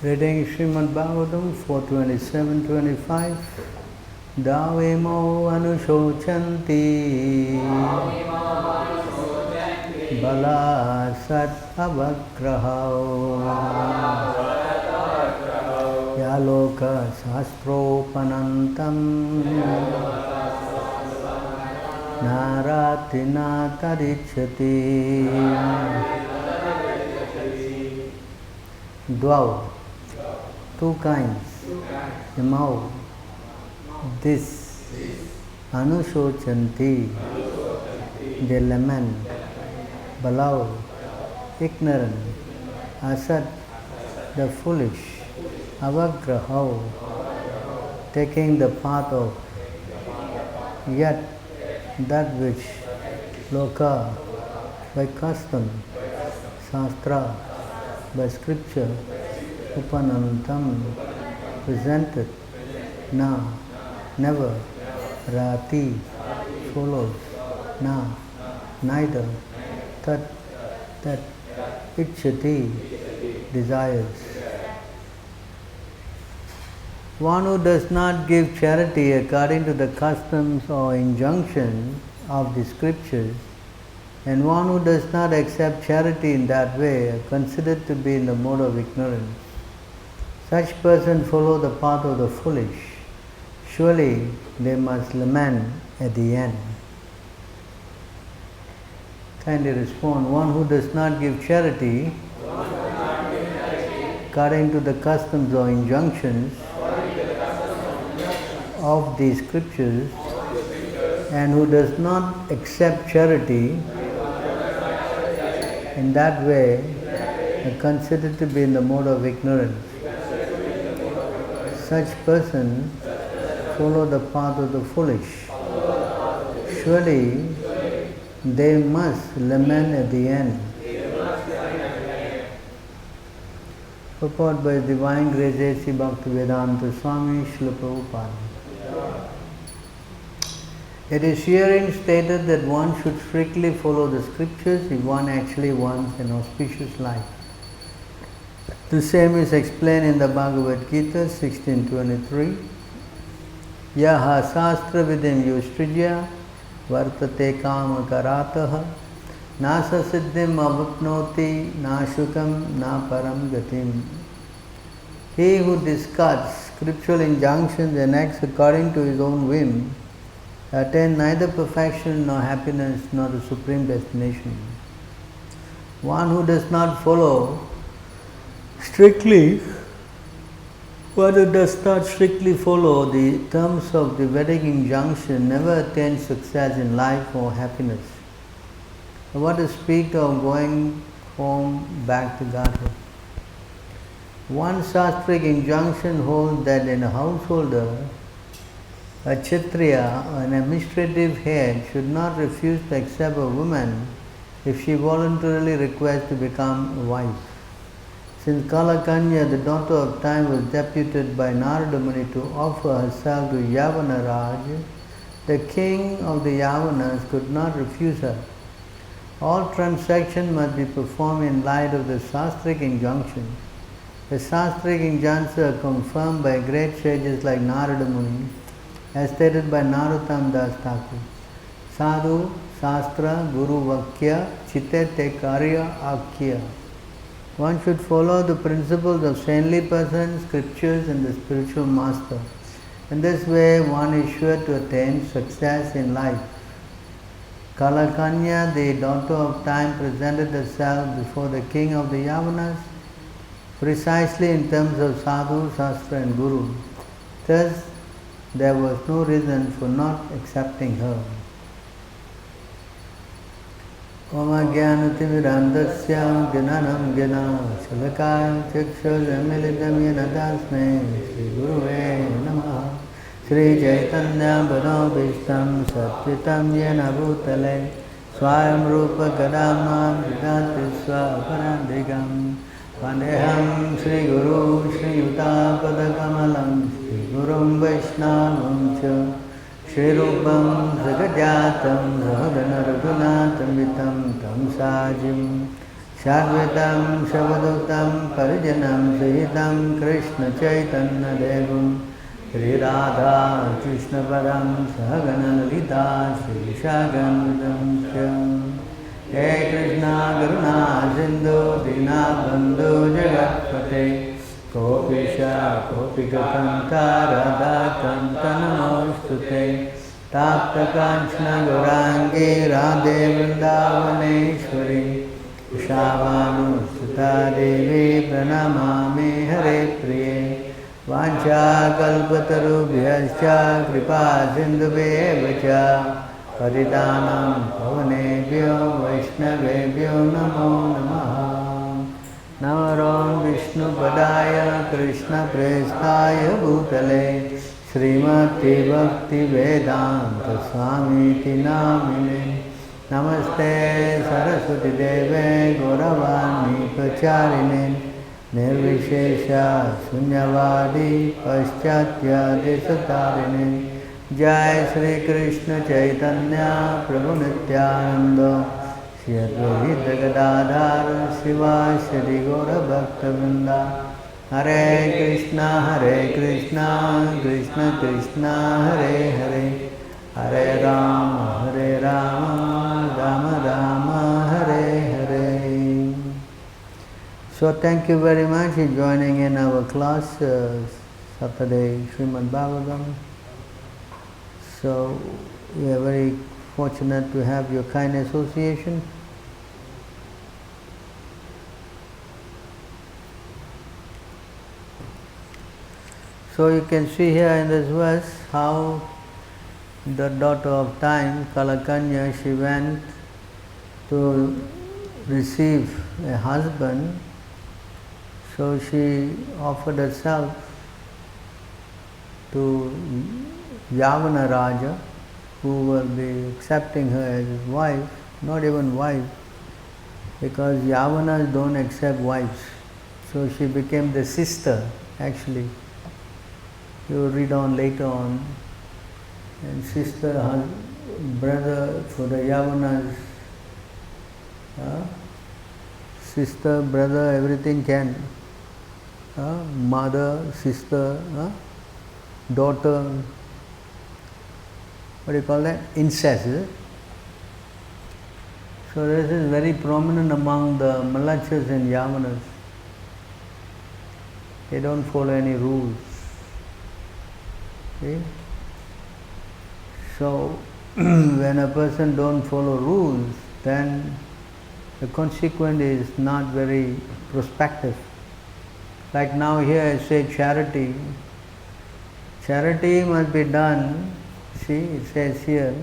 Reading Srimad Bhagavatam 4:27-25. Davemo anushocanti bala sat avagrahau yaloka sastropanantam naratina tadichyati. Dvau, two kinds, imau, this, anushocanti, they lament, balau, ignorant, asat, the foolish, avagrahau, taking the path of, yet that which, loka, by custom, shastra, by scripture, upanantam, presented, na, never, rati, follows, na, neither, tat, that, ichchati, desires. One who does not give charity according to the customs or injunctions of the scriptures, and one who does not accept charity in that way are considered to be in the mode of ignorance. Such persons follow the path of the foolish. Surely they must lament at the end. Kindly respond. One who does not give charity according to the customs or injunctions of the scriptures, and who does not accept charity in that way are considered to be in the mode of ignorance. Such persons follow the path of the foolish. Surely they must lament at the end. Purport by His Divine Grace A.C. Bhaktivedanta Swami Srila Prabhupada. It is herein stated that one should strictly follow the scriptures if one actually wants an auspicious life. The same is explained in the Bhagavad Gita 16:23. Yaha sastra vidim yustrijya vartate kama karataha nasa siddhim avapnoti nashukam na param gatim. He who discards scriptural injunctions and acts according to his own whim attain neither perfection nor happiness nor the supreme destination. One who does not strictly follow the terms of the Vedic injunction never attains success in life or happiness. What to speak of going home back to Godhead? One Shastric injunction holds that in a householder, a Kshatriya, an administrative head, should not refuse to accept a woman if she voluntarily requests to become a wife. Since Kalakanya, the daughter of time, was deputed by Narada Muni to offer herself to Yavana Raj, the king of the Yavanas could not refuse her. All transactions must be performed in light of the Shastric injunction. The Shastric injunctions are confirmed by great sages like Narada Muni, as stated by Narottam Das Thakur. Sadhu, Shastra, Guru Vakya, Chitte Te Karya Akya. One should follow the principles of saintly persons, scriptures and the spiritual master. In this way, one is sure to attain success in life. Kalakanya, the daughter of time, presented herself before the king of the Yavanas precisely in terms of Sadhu, Shastra and Guru. Thus, there was no reason for not accepting her. Oma Jnanatimirandasya Jnanam Jnana Shalakaya Chakshuramilidam Yenadasme Shri Guruve Namaha Shri Chaitanya Bhavishtam Satvitam Yena Bhutale Swayam Rupa Gadamam Vidati Swaparandigam Vandeham Shri Guru Shri Yuta Padakamalam Shri Gurum Vaishnavam Cha Shri Rupam Jagajatam Sahagana Raghunatam Vitam Tam Sajim Shadvitam Shavadutam Parijanam Sahitam Krishna Chaitanya Devam Sri Radha Krishna Padam Sahagana Lalita Sri Shaganam Shyam Hey Krishna Karuna Sindhu Dinabandhu Jagatpate Kopisha Kopika Kanta Radha Kanta Namostute Tapta Kanchana Gaurangi Radhe Vrindavaneshwari Shavanu Sutta Devi Pranamami Hare Priye Vancha Kalpatarubhyascha Kripa Sindhubheva Paridanam Pavanebhyo Vaishnavebhyo Namo Namaha Namaram Vishnu Padaya Krishna Prestaya Bhutale Srimati Bhakti Vedanta Swami Namine Namaste Saraswati Deve Gauravani Pacharine Nirvishesha Sunyavadi Paschatya Desatarine Jai Sri Krishna Chaitanya Prabhu Nityananda Shri Advaita Gadadhar Shiva Shri Gaura Bhakta Vrinda Hare Krishna Krishna Krishna Hare Hare Hare Rama Rama Rama Hare Hare. So thank you very much for joining in our class Saturday Srimad Bhagavatam. So we are very fortunate to have your kind association. So you can see here in this verse how the daughter of time, Kalakanya, she went to receive a husband. So she offered herself to Yavana Raja, who will be accepting her as his wife, not even wife, because Yavanas don't accept wives. So she became the sister, actually. You will read on later on. And sister, brother for the Yavanas, sister, brother, everything can. Mother, sister, daughter, what do you call that? Incest, is it? So this is very prominent among the Malachas and Yavanas. They don't follow any rules. See? So when a person don't follow rules, then the consequence is not very prospective. Like now here I say charity. Charity must be done, see, it says here,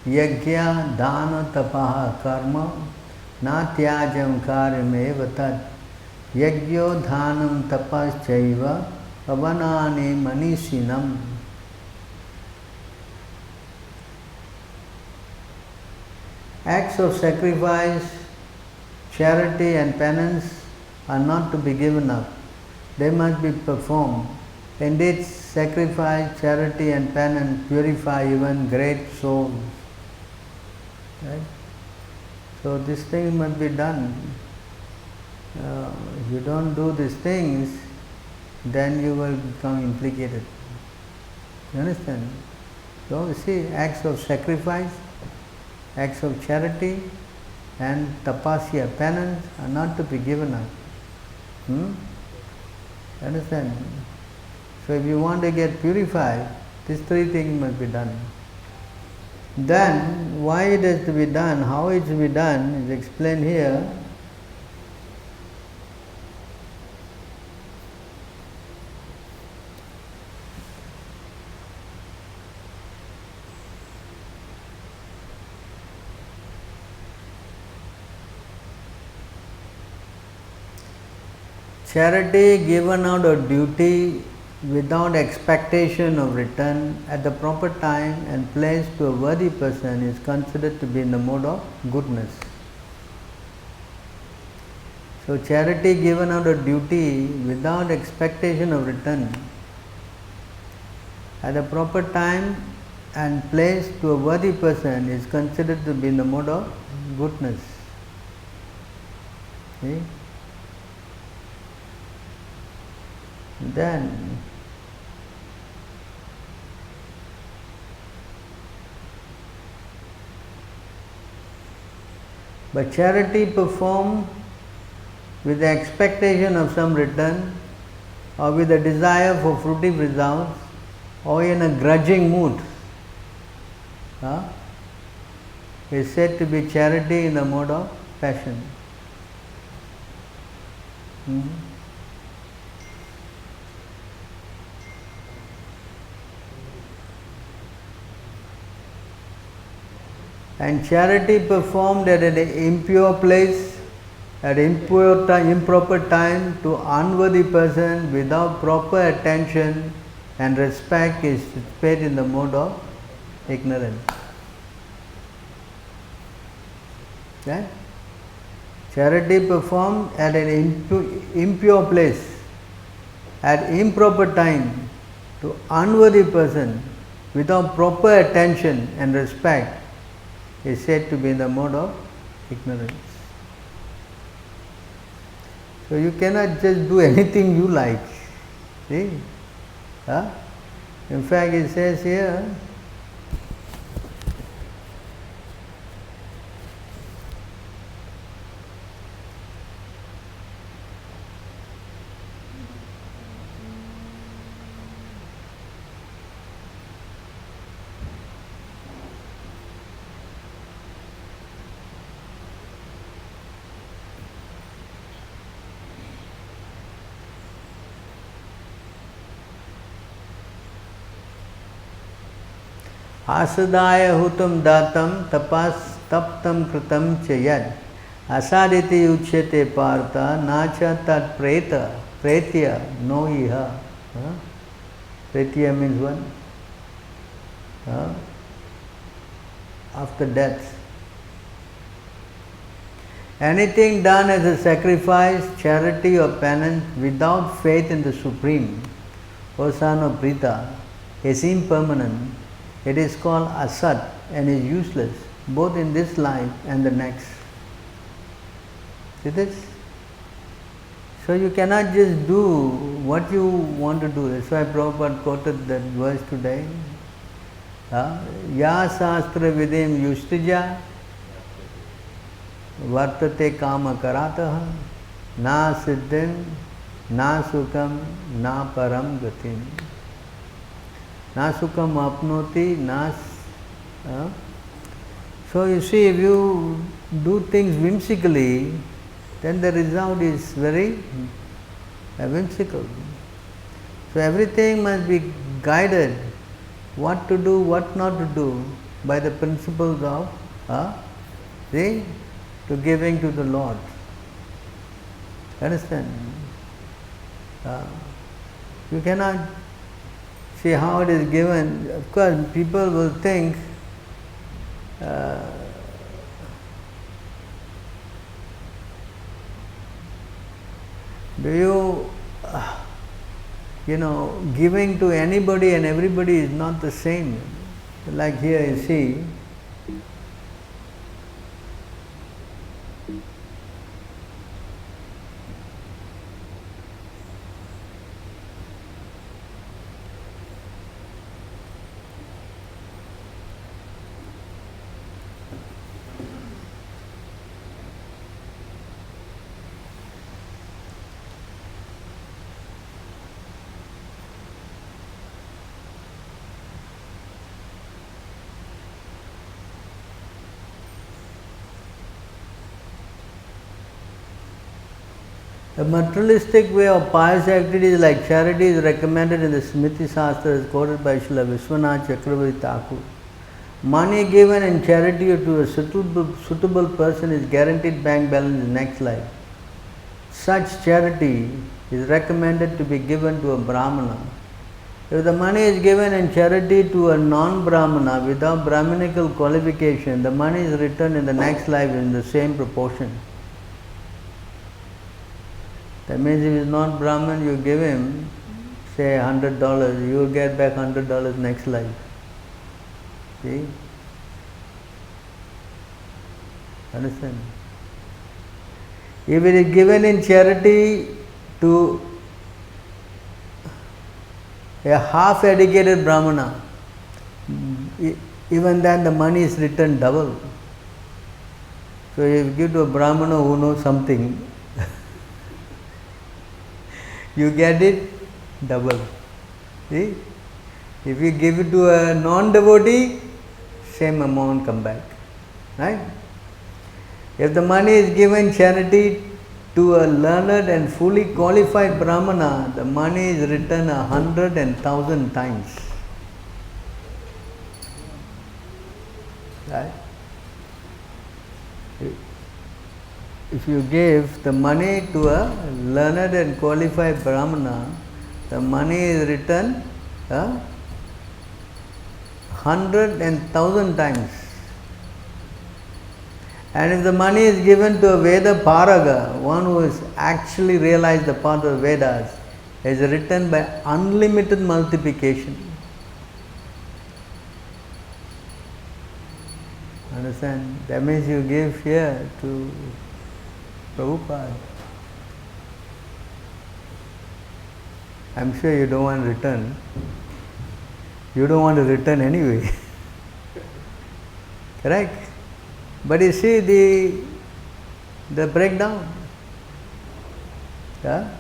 Yajna dana tapaha karma na tyajam karyameva tat yajyo dhanam tapaschaiva pavanani manishinam. Acts of sacrifice, charity and penance are not to be given up. They must be performed. Indeed, sacrifice, charity and penance purify even great souls. Right? So this thing must be done. If you don't do these things, then you will become implicated. You understand? So you see, acts of sacrifice, acts of charity and tapasya, penance are not to be given up. You understand? So if you want to get purified, these three things must be done. Then, why it has to be done, how it is to be done is explained here. Charity given out of duty without expectation of return at the proper time and place to a worthy person is considered to be in the mode of goodness. So charity given out of duty without expectation of return at a proper time and place to a worthy person is considered to be in the mode of goodness. See? Then but charity performed with the expectation of some return or with a desire for fruitive results or in a grudging mood is said to be charity in the mode of passion. And charity performed at an impure place, at improper time to unworthy person without proper attention and respect is paid in the mode of ignorance. Okay? Charity performed at an impure place, at improper time to unworthy person without proper attention and respect is said to be in the mode of ignorance. So you cannot just do anything you like. See? In fact, it says here, आसदाय हुतम दातम तपस तप्तम कृतम च यद असादिति उच्यते पार्थ नाच तत्प्रेत प्रेत्य no इह. Pretya means what? After death. Anything done as a sacrifice, charity or penance without faith in the Supreme, O son of Pritha, is impermanent. It is called asat and is useless both in this life and the next. See this? So you cannot just do what you want to do. That's why Prabhupada quoted that verse today. Ya sastra vidim yustija vartate kama karataha na siddhim na sukham na param gatim. Na sukham apnoti na. So you see, if you do things whimsically, then the result is very whimsical. So everything must be guided, what to do, what not to do, by the principles of to giving to the Lord. Understand? You cannot see how it is given. Of course, people will think giving to anybody and everybody is not the same. Like here you see, a materialistic way of pious activities like charity is recommended in the Smriti Shastra as quoted by Srila Vishwanath Chakravarti Thakur. Money given in charity to a suitable person is guaranteed bank balance in next life. Such charity is recommended to be given to a Brahmana. If the money is given in charity to a non-Brahmana without Brahminical qualification, the money is returned in the next life in the same proportion. That means if he is not Brahman, you give him, say $100, you will get back $100 next life. See? Understand? If it is given in charity to a half-educated Brahmana, even then the money is returned double. So if you give to a Brahmana who knows something, you get it double. See? If you give it to a non-devotee, same amount come back. Right? If the money is given charity to a learned and fully qualified Brahmana, the money is returned 100 and 1,000 times. Right? If you give the money to a learned and qualified Brahmana, the money is returned 100 and 1,000 times. And if the money is given to a Veda Paraga, one who has actually realized the path of Vedas, is written by unlimited multiplication. Understand? That means you give here to Prabhupada. I'm sure you don't want to return. You don't want to return anyway. Correct? But you see the breakdown. Yeah?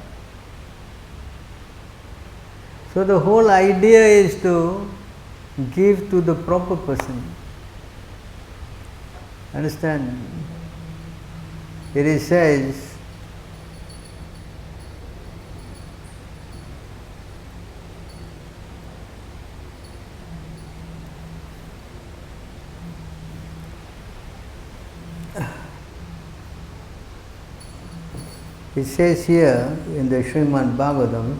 So the whole idea is to give to the proper person. Understand? It says, it says here in the Srimad Bhagavatam,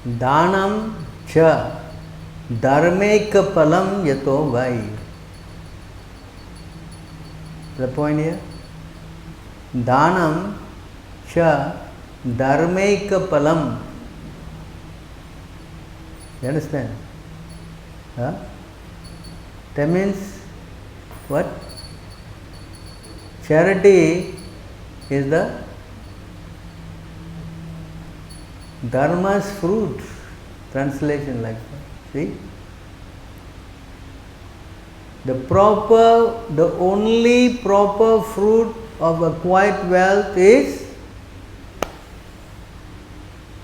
Dhanam cha dharmeka palam yato vai. The point here? Dhanam cha dharmeka palam. You understand? Huh? That means what? Charity is the Dharma's fruit. Translation like that. See? The only proper fruit of acquired wealth is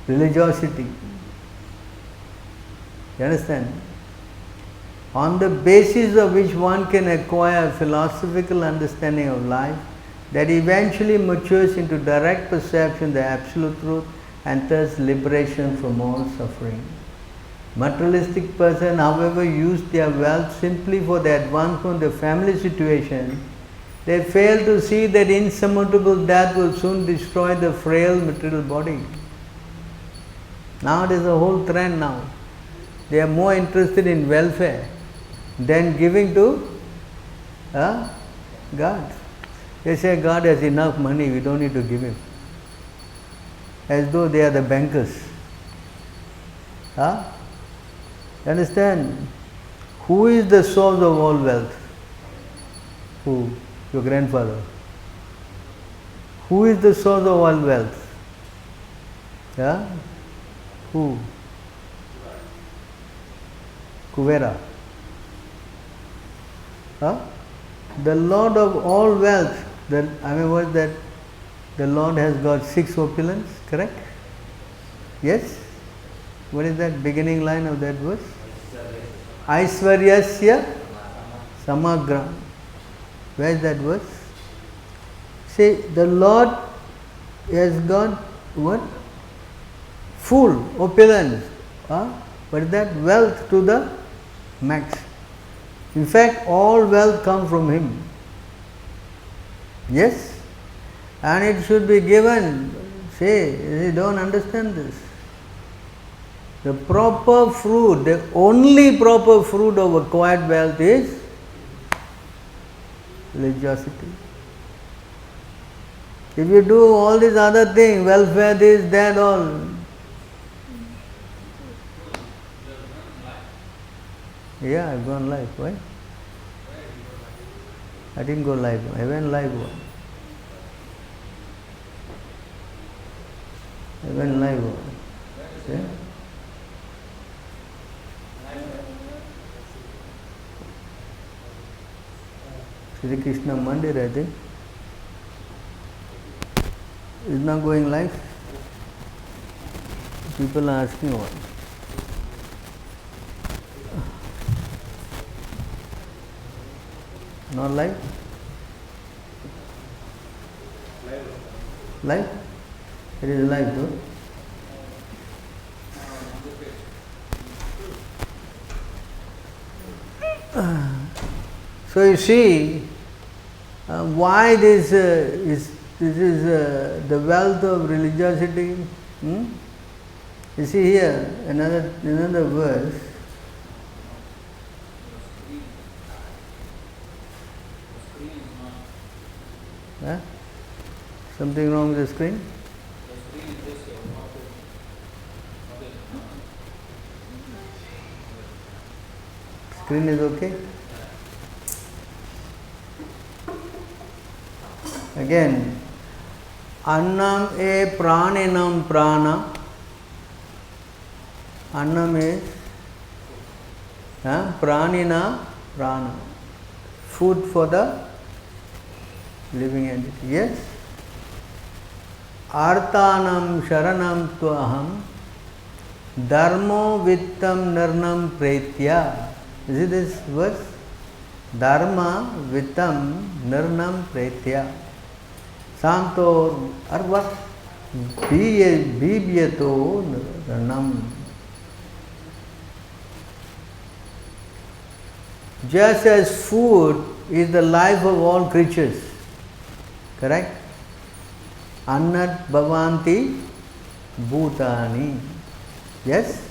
religiosity. You understand? On the basis of which one can acquire a philosophical understanding of life that eventually matures into direct perception of the absolute truth and thus liberation from all suffering. Materialistic person, however, use their wealth simply for the advancement of the family situation. They fail to see that insurmountable death will soon destroy the frail material body. Now there is a whole trend now. They are more interested in welfare than giving to God. They say God has enough money, we don't need to give him. As though they are the bankers. You understand? Who is the source of all wealth? Who? Your grandfather. Who is the source of all wealth? Yeah? Who? Kuvera. The Lord of all wealth. What is that? The Lord has got 6 opulence, correct? Yes? What is that beginning line of that verse? Aishwaryasya samagram. Where is that verse? See, the Lord has got what? Full opulence. but that wealth to the max. In fact, all wealth comes from him. Yes? And it should be given. Say, you don't understand this. The proper fruit, the only proper fruit of acquired wealth is religiosity. If you do all these other things, welfare, this, that, all. Yeah, I've gone live. Why? I didn't go live. I went live. I went live. Yeah? Sri Krishna Mandir, I think. Is not going live. People are asking what. Not live? Live? It is live though. So you see why this is the wealth of religiosity. You see here another verse. Huh? Something wrong with the screen? Screen is okay? Again, annam e praninam prana. Annam is pranina prana. Food for the living entity. Yes? Arthanam sharanam tvaham dharmo vittam nirnam pretya. Is it this verse? Dharma vittam nirnam pretya. Santor arvat bibyato nirnam. Just as food is the life of all creatures. Correct? Annat bhavanti bhutani. Yes?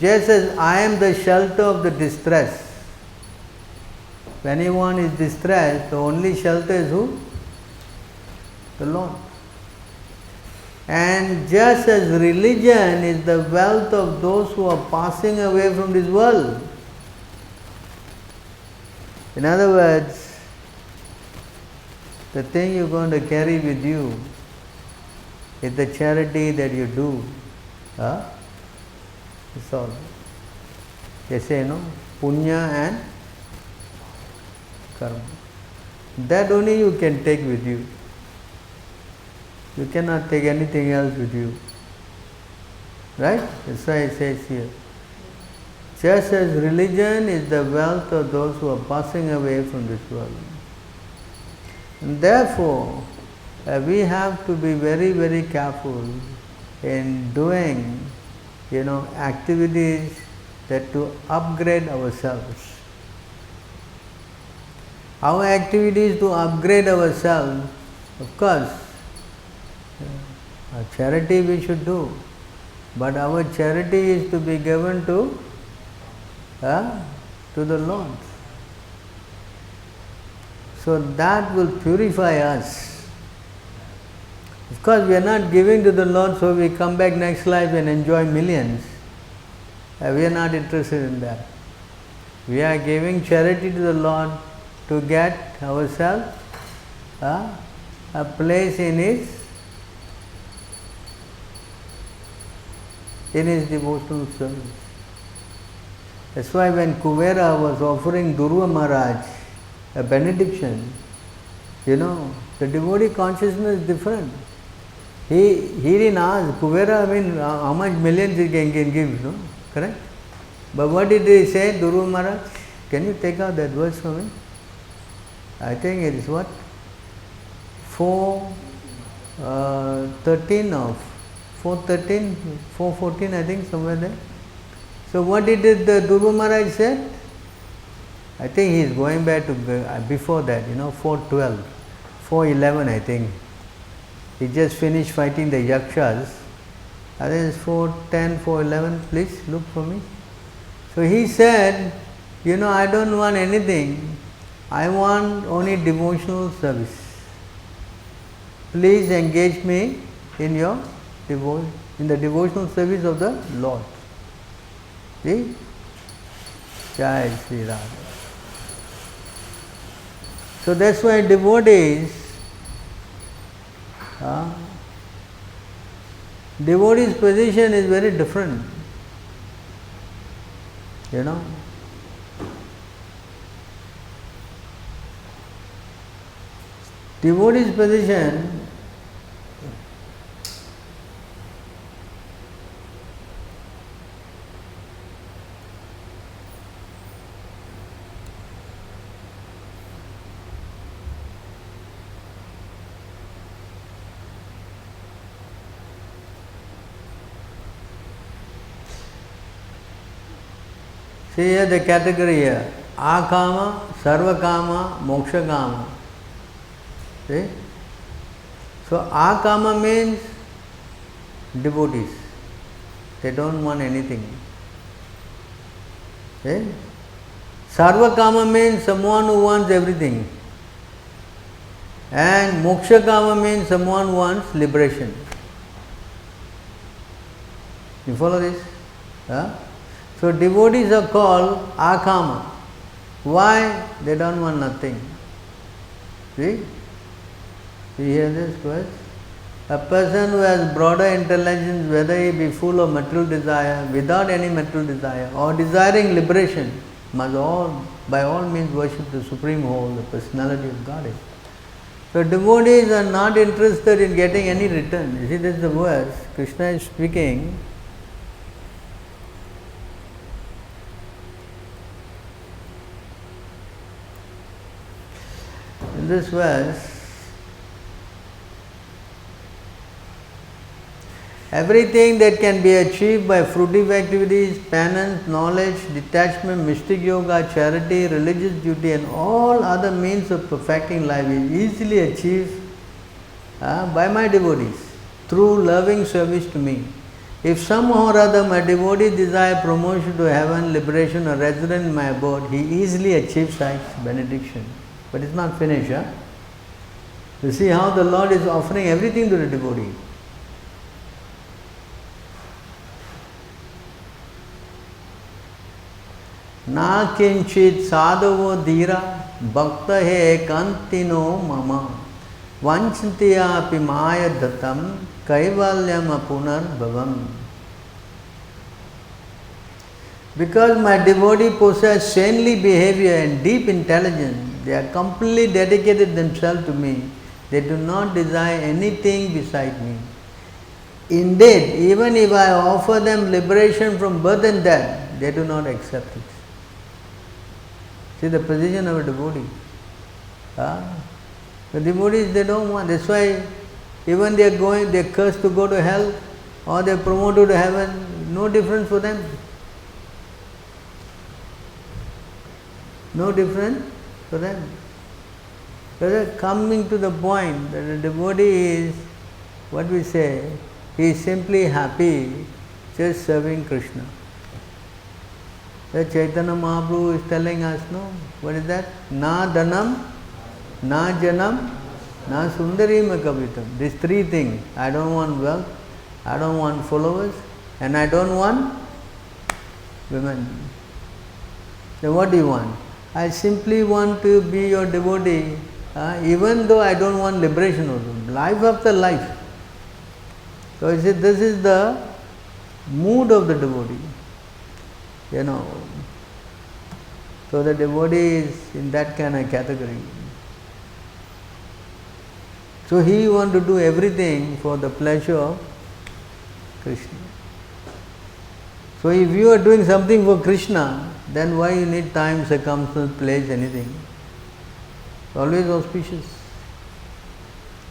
Just as I am the shelter of the distress. When anyone is distressed, the only shelter is who? The Lord. And just as religion is the wealth of those who are passing away from this world. In other words, the thing you're going to carry with you is the charity that you do. It's all. They say, no? Punya and karma. That only you can take with you. You cannot take anything else with you. Right? That's why it says here. Just as religion is the wealth of those who are passing away from this world. And therefore, we have to be very, very careful in doing, activities that to upgrade ourselves. Our activities to upgrade ourselves, of course, charity we should do, but our charity is to be given to the Lord. So that will purify us. Of course, we are not giving to the Lord so we come back next life and enjoy millions. We are not interested in that. We are giving charity to the Lord to get ourselves a place in His devotional service. That's why when Kuvera was offering Dhruva Maharaj a benediction, the devotee consciousness is different. He didn't ask Kuvera, how much millions he can give, no? Correct? But what did he say, Dhruva Maharaj? Can you take out that verse for me? I think it is what? 4:13 or 4:13, 4:14, I think, somewhere there. So what did the Dhruva Maharaj said? I think he is going back to before that, 412, 411 I think. He just finished fighting the Yakshas. I think it's 410, 411, please look for me. So he said, I don't want anything, I want only devotional service. Please engage me in your in the devotional service of the Lord. See? Jai Sri Radha. So that's why devotees, devotee's position is very different. Devotee's position see here the category here, Akama, Sarvakama, Mokshakama. See? So Akama means devotees. They don't want anything. See? Sarvakama means someone who wants everything. And Mokshakama means someone who wants liberation. You follow this? So devotees are called Akama. Why? They don't want nothing. See? You hear this verse? A person who has broader intelligence, whether he be full of material desire, without any material desire, or desiring liberation, must by all means worship the Supreme Whole, the personality of Godhead. So devotees are not interested in getting any return. You see, this is the verse. Krishna is speaking. In this verse, everything that can be achieved by fruitive activities, penance, knowledge, detachment, mystic yoga, charity, religious duty and all other means of perfecting life is easily achieved by my devotees through loving service to me. If somehow or other my devotee desire promotion to heaven, liberation or residence in my abode, he easily achieves such benediction. But it's not finished. You see how the Lord is offering everything to the devotee. Na kinchit sadhavo dhira bhakta he kantino mama vanchantya api maya dhatam kaivalyam apunar bhavam. Because my devotee possess saintly behavior and deep intelligence, they are completely dedicated themselves to me. They do not desire anything beside me. Indeed, even if I offer them liberation from birth and death, they do not accept it. See the position of a devotee. The devotees, they don't want. That's why even they are cursed to go to hell or they are promoted to heaven. No difference for them. No difference for them. But coming to the point that the devotee is, what we say, he is simply happy just serving Krishna. The Chaitanya Mahaprabhu is telling us, no, what is that? Na dhanam, na janam, na sundarim kavitam. These three things. I don't want wealth, I don't want followers, and I don't want women. Then what do you want? I simply want to be your devotee, even though I don't want liberation also. Life after life. So you see, this is the mood of the devotee. So the devotee is in that kind of category. So he wants to do everything for the pleasure of Krishna. So if you are doing something for Krishna, then why you need time, circumstance, place, anything? Always auspicious.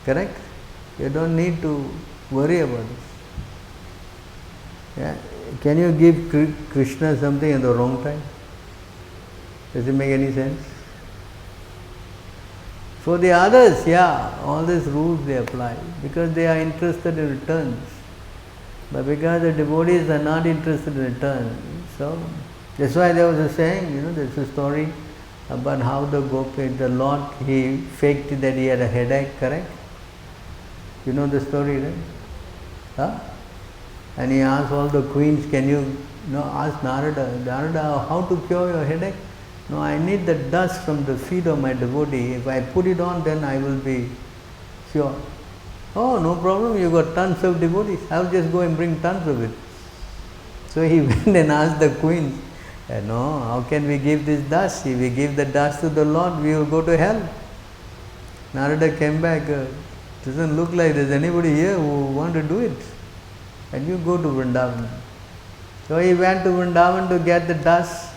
Correct? You don't need to worry about it. Can you give Krishna something at the wrong time? Does it make any sense? For the others, yeah, all these rules they apply because they are interested in returns. But because the devotees are not interested in return, so that's why there was a saying, there's a story about how the Lord, he faked that he had a headache, correct? You know the story, right? Huh? And he asked all the queens, can you ask Narada, how to cure your headache? No, I need the dust from the feet of my devotee. If I put it on, then I will be cured. Oh, no problem, you got tons of devotees. I'll just go and bring tons of it. So he went and asked the queens, no, how can we give this dust? If we give the dust to the Lord, we will go to hell. Narada came back, doesn't look like there's anybody here who want to do it. And you go to Vrindavan. So he went to Vrindavan to get the dust.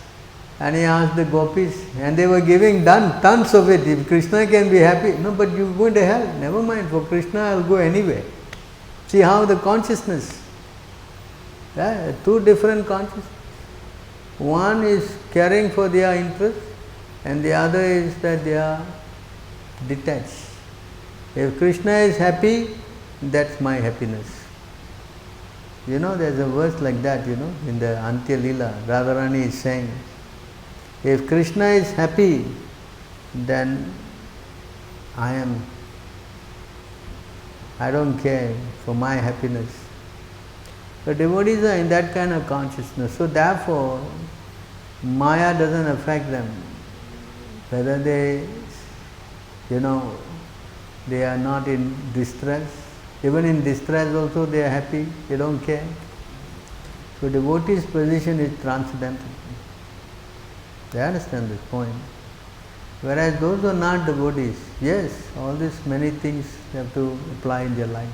And he asked the gopis, and they were giving tons of it. If Krishna can be happy, no, but you go to hell. Never mind, for Krishna I will go anyway. See how the consciousness, two different consciousness. One is caring for their interest, and the other is that they are detached. If Krishna is happy, that's my happiness. There's a verse like that, in the Antya Leela, Radharani is saying, if Krishna is happy, then I don't care for my happiness. The devotees are in that kind of consciousness. So therefore, Maya doesn't affect them. Whether they are not in distress. Even in distress also they are happy, they don't care. So devotee's position is transcendental. They understand this point. Whereas those who are not devotees, yes, all these many things they have to apply in their life.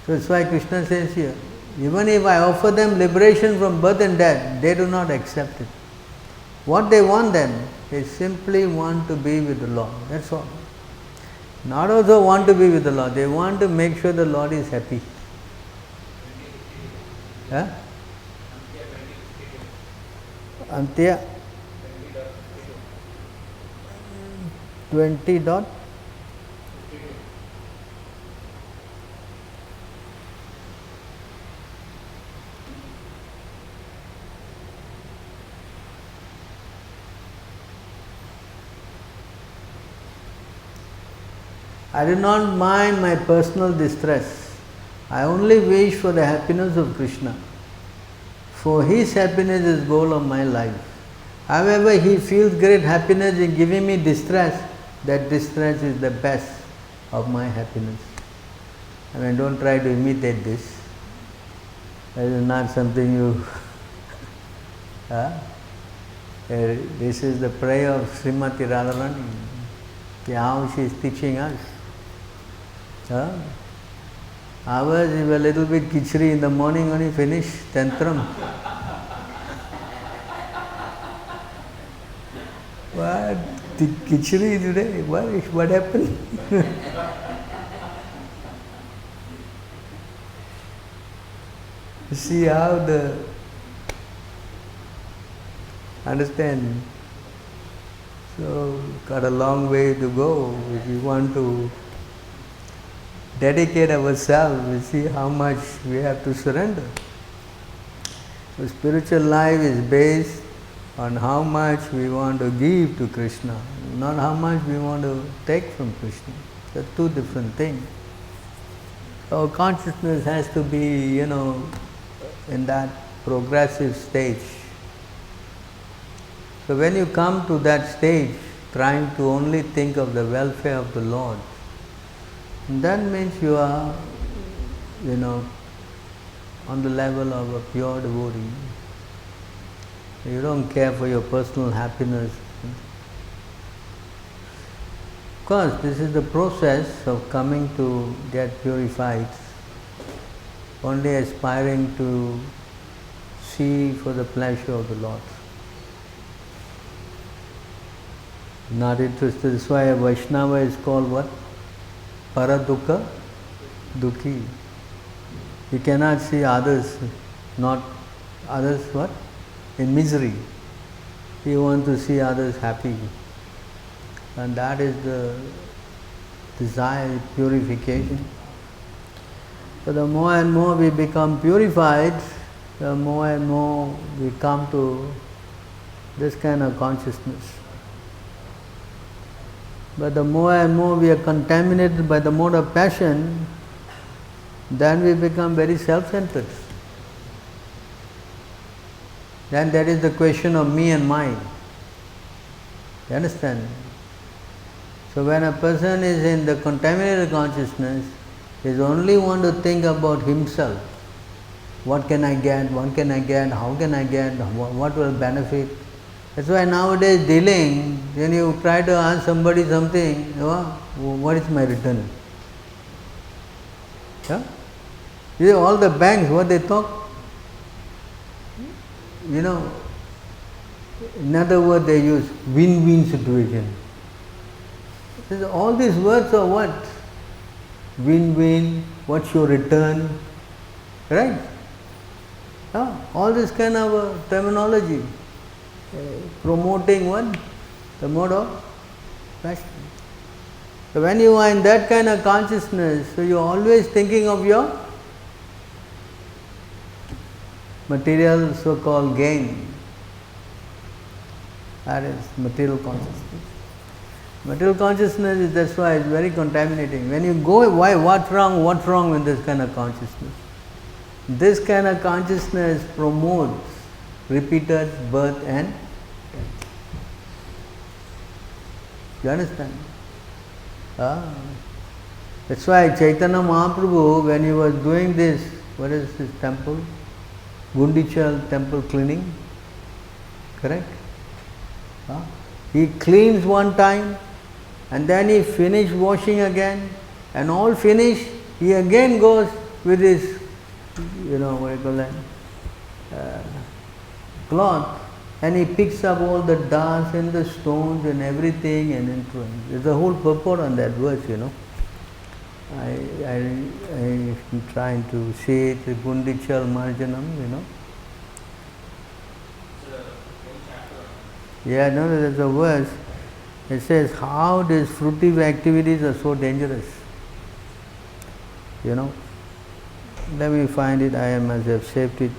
So that's why Krishna says here, even if I offer them liberation from birth and death, they do not accept it. What they want then, they simply want to be with the Lord. That's all. Not also want to be with the Lord, they want to make sure the Lord is happy. Huh? Antya 20 dot I do not mind my personal distress. I only wish for the happiness of Krishna. For his happiness is goal of my life. However, he feels great happiness in giving me distress. That distress is the best of my happiness. Don't try to imitate this. That is not something you... This is the prayer of Srimati Radharani. How she is teaching us. Ours is a little bit khichdi in the morning only finish, tantram. What? The khichdi today? What happened? See how understand? So, got a long way to go. If we want to dedicate ourselves, we see how much we have to surrender. So spiritual life is based on how much we want to give to Krishna, not how much we want to take from Krishna. They're two different things. Our consciousness has to be, in that progressive stage. So when you come to that stage, trying to only think of the welfare of the Lord, that means you are, on the level of a pure devotee. You don't care for your personal happiness. Of course, this is the process of coming to get purified, only aspiring to see for the pleasure of the Lord. Not interested. That's why a Vaishnava is called what? Paradukha Dukhi. You cannot see others not others what? In misery. He wants to see others happy. And that is the desire, purification. So the more and more we become purified, the more and more we come to this kind of consciousness. But the more and more we are contaminated by the mode of passion, then we become very self-centered. Then that is the question of me and mine. You understand? So when a person is in the contaminated consciousness, he only want to think about himself. What can I get? What can I get? How can I get? What will benefit? That's why nowadays dealing, when you try to ask somebody something, what is my return? Yeah? You see, all the banks, what they talk? In other words, they use win-win situation. All these words are what? Win-win, what's your return? Right? All this kind of terminology. Promoting what? The mode of passion. So when you are in that kind of consciousness, so you are always thinking of your material so-called gain. That is material consciousness. Material consciousness is, that's why it's very contaminating. When you go, what's wrong with this kind of consciousness? This kind of consciousness promotes repeated birth and death. You understand? That's why Chaitanya Mahaprabhu, when he was doing this, what is this temple? Gundichal temple cleaning, correct? He cleans one time and then he finished washing again, and all finished, he again goes with his, cloth, and he picks up all the dust and the stones and everything and influence. There's a whole purport on that verse, I'm trying to say it, Gundichal Marjanam, Yeah, no, there's a verse. It says how these fruitive activities are so dangerous. Let me find it. I must have saved it.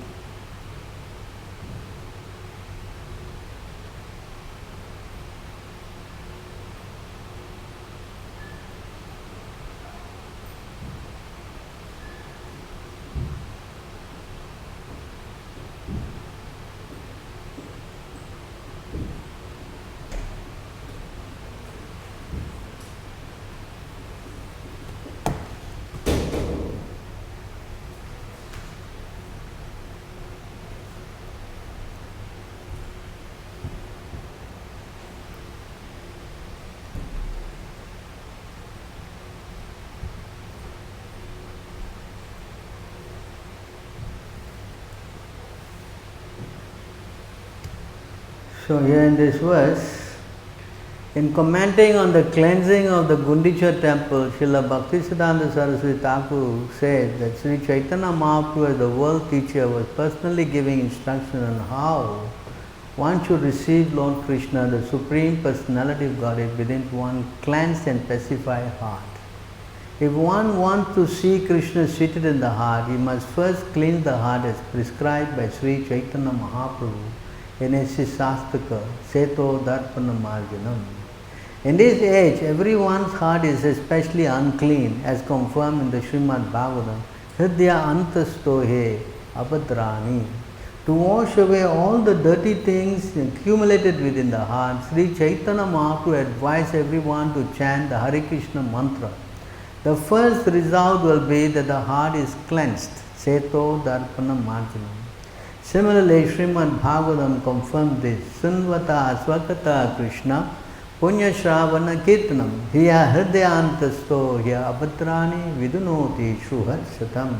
So here in this verse, in commenting on the cleansing of the Gundicha temple, Srila Bhaktisiddhanta Saraswati Thakur said that Sri Chaitanya Mahaprabhu, as the world teacher, was personally giving instruction on how one should receive Lord Krishna, the Supreme Personality of Godhead, within one cleansed and pacified heart. If one wants to see Krishna seated in the heart, he must first cleanse the heart as prescribed by Sri Chaitanya Mahaprabhu in his Sastaka, Seto Darpana Marjanam. In this age, everyone's heart is especially unclean, as confirmed in the Srimad Bhagavatam, Hridya Antasto He Apadrani. To wash away all the dirty things accumulated within the heart, Sri Chaitanya Mahaprabhu advised everyone to chant the Hare Krishna mantra. The first result will be that the heart is cleansed, Seto Darpana Marjanam. Similarly, Srimad Bhagavatam confirmed this. Sunvata Swakata Krishna Punya Shravana Kirtanam Hiya Hridyantasto Hiya Apatrani Vidunoti Shuhat Satam.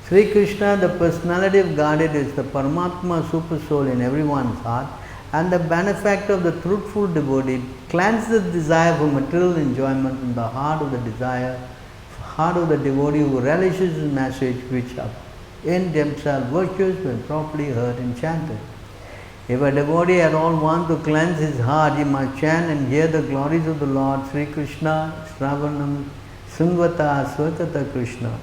Sri Krishna, the personality of Godhead, is the Paramatma Super Soul in everyone's heart, and the benefactor of the truthful devotee cleanses the desire for material enjoyment in the heart of the devotee who relishes his message, which in themselves virtuous when properly heard and chanted. If a devotee at all wants to cleanse his heart, he must chant and hear the glories of the Lord Sri Krishna, Sravanam, Sungvata, Swakata Krishna.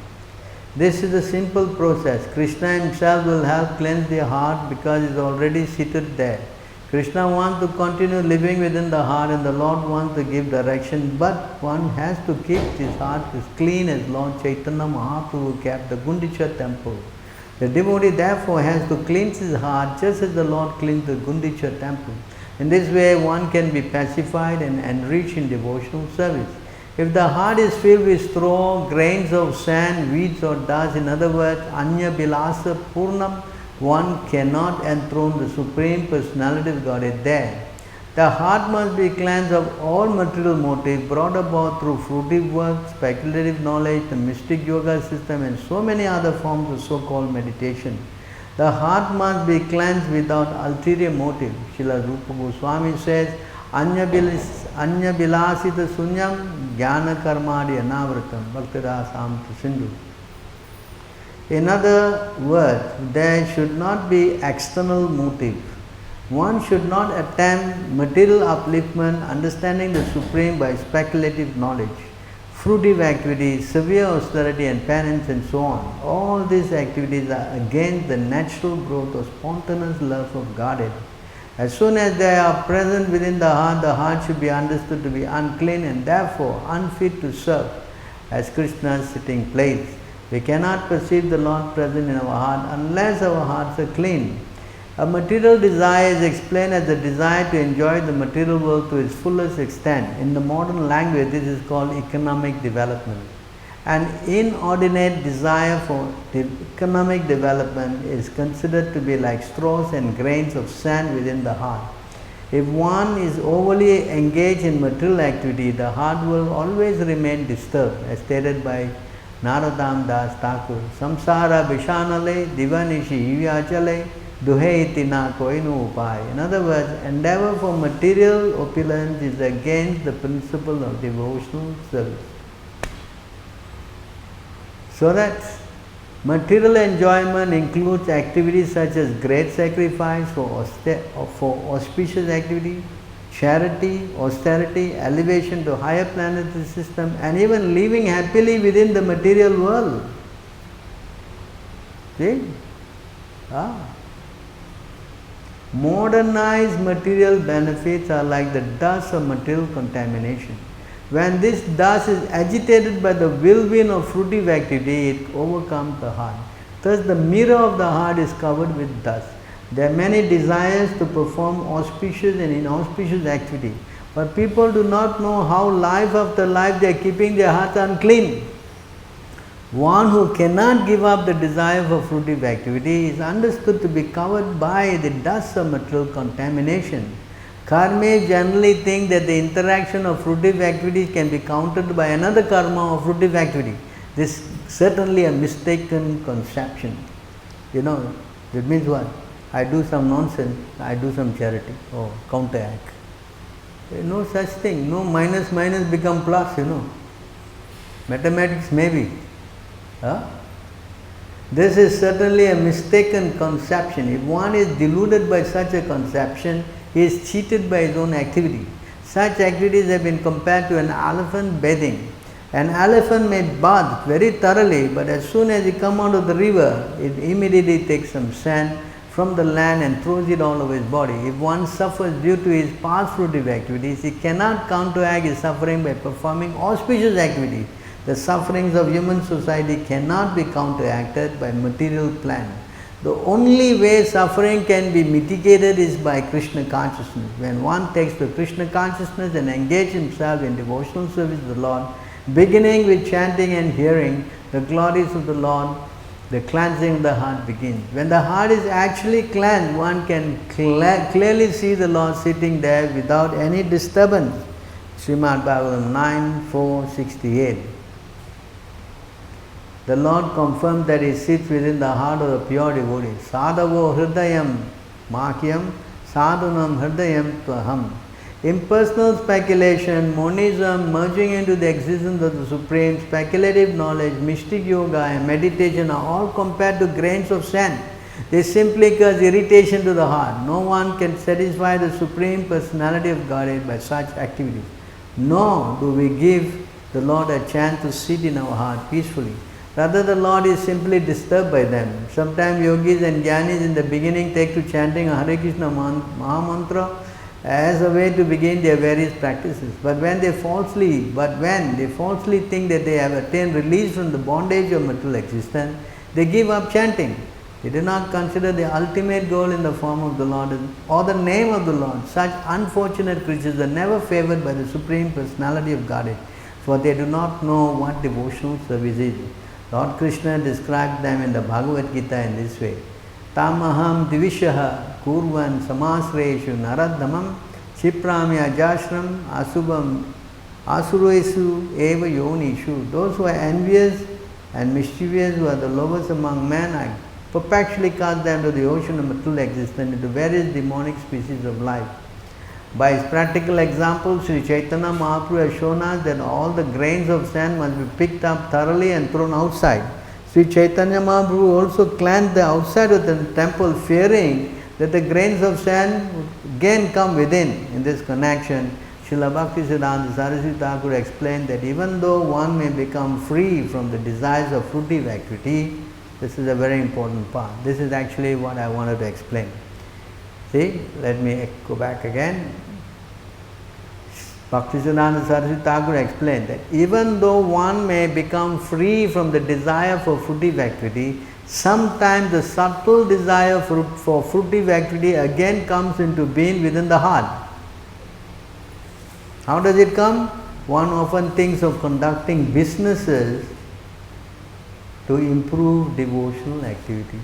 This is a simple process. Krishna himself will help cleanse the heart because he is already seated there. Krishna wants to continue living within the heart and the Lord wants to give direction, but one has to keep his heart as clean as Lord Chaitanya Mahaprabhu kept the Gundicha temple. The devotee therefore has to cleanse his heart just as the Lord cleansed the Gundicha temple. In this way one can be pacified and enriched in devotional service. If the heart is filled with straw, grains of sand, weeds or dust, in other words, Anya Bilasa Purnam, one cannot enthrone the Supreme Personality of Godhead there. The heart must be cleansed of all material motives brought about through fruitive work, speculative knowledge, the mystic yoga system and so many other forms of so-called meditation. The heart must be cleansed without ulterior motive. Srila Rupa Goswami says, Anya Bilasita Sunyam Jnana Karmadi Anavratam Bhaktirāsamrita Sindhu. In other words, there should not be external motive. One should not attempt material upliftment, understanding the Supreme by speculative knowledge, fruitive activities, severe austerity and penance and so on. All these activities are against the natural growth of spontaneous love of Godhead. As soon as they are present within the heart should be understood to be unclean and therefore unfit to serve as Krishna's sitting place. We cannot perceive the Lord present in our heart unless our hearts are clean. A material desire is explained as the desire to enjoy the material world to its fullest extent. In the modern language, this is called economic development. An inordinate desire for economic development is considered to be like straws and grains of sand within the heart. If one is overly engaged in material activity, the heart will always remain disturbed, as stated by Narodam Das Thakur. Samsara Bishanale Divanishi Ivyachale Duhe Itina Koinu Upai. In other words, endeavor for material opulence is against the principle of devotional service. So that material enjoyment includes activities such as great sacrifice for auspicious activity, charity, austerity, elevation to higher planetary system, and even living happily within the material world. See? Modernized material benefits are like the dust of material contamination. When this dust is agitated by the whirlwind of fruitive activity, it overcomes the heart. Thus the mirror of the heart is covered with dust. There are many desires to perform auspicious and inauspicious activity, but people do not know how life after life they are keeping their hearts unclean. One who cannot give up the desire for fruitive activity is understood to be covered by the dust of material contamination. Karmis generally think that the interaction of fruitive activities can be countered by another karma of fruitive activity. This is certainly a mistaken conception. You know, that means what? I do some nonsense, I do some charity. Oh, counteract. There is no such thing. No minus become plus, you know. Mathematics maybe. This is certainly a mistaken conception. If one is deluded by such a conception, he is cheated by his own activity. Such activities have been compared to an elephant bathing. An elephant may bath very thoroughly, but as soon as he comes out of the river, it immediately takes some sand from the land and throws it all over his body. If one suffers due to his past fruitive activities, he cannot counteract his suffering by performing auspicious activities. The sufferings of human society cannot be counteracted by material plan. The only way suffering can be mitigated is by Krishna consciousness. When one takes the Krishna consciousness and engages himself in devotional service to the Lord, beginning with chanting and hearing the glories of the Lord, the cleansing of the heart begins. When the heart is actually cleansed, one can clearly see the Lord sitting there without any disturbance. Srimad Bhagavatam 9:468. The Lord confirms that He sits within the heart of the pure devotee. Sadhavo hridayam makyam sadhunam hridayam tvaham. Impersonal speculation, monism, merging into the existence of the Supreme, speculative knowledge, mystic yoga and meditation are all compared to grains of sand. They simply cause irritation to the heart. No one can satisfy the Supreme Personality of Godhead by such activities. Nor do we give the Lord a chance to sit in our heart peacefully. Rather, the Lord is simply disturbed by them. Sometimes yogis and jnanis in the beginning take to chanting a Hare Krishna Mahamantra as a way to begin their various practices. But when they falsely think that they have attained release from the bondage of material existence, they give up chanting. They do not consider the ultimate goal in the form of the Lord or the name of the Lord. Such unfortunate creatures are never favored by the Supreme Personality of Godhead, for they do not know what devotional service is. Lord Krishna described them in the Bhagavad Gita in this way. Tamaham divishaha kurvan samasreshu naradhamam chiprami ajashram asubam asuresu eva yonishu. Those who are envious and mischievous, who are the lowest among men, I perpetually cast them to the ocean of material existence, into various demonic species of life. By his practical example, Sri Chaitanya Mahaprabhu has shown us that all the grains of sand must be picked up thoroughly and thrown outside. Sri Chaitanya Mahaprabhu also cleansed the outside of the temple, fearing that the grains of sand would again come within. In this connection, Srila Bhaktisiddhanta Saraswati Thakur explained that even though one may become free from the desires of fruitive activity, this is a very important part. This is actually what I wanted to explain. See, let me go back again. Bhaktisiddhanta Saraswati Thakur explained that even though one may become free from the desire for fruitive activity, sometimes the subtle desire for fruitive activity again comes into being within the heart. How does it come? One often thinks of conducting businesses to improve devotional activity.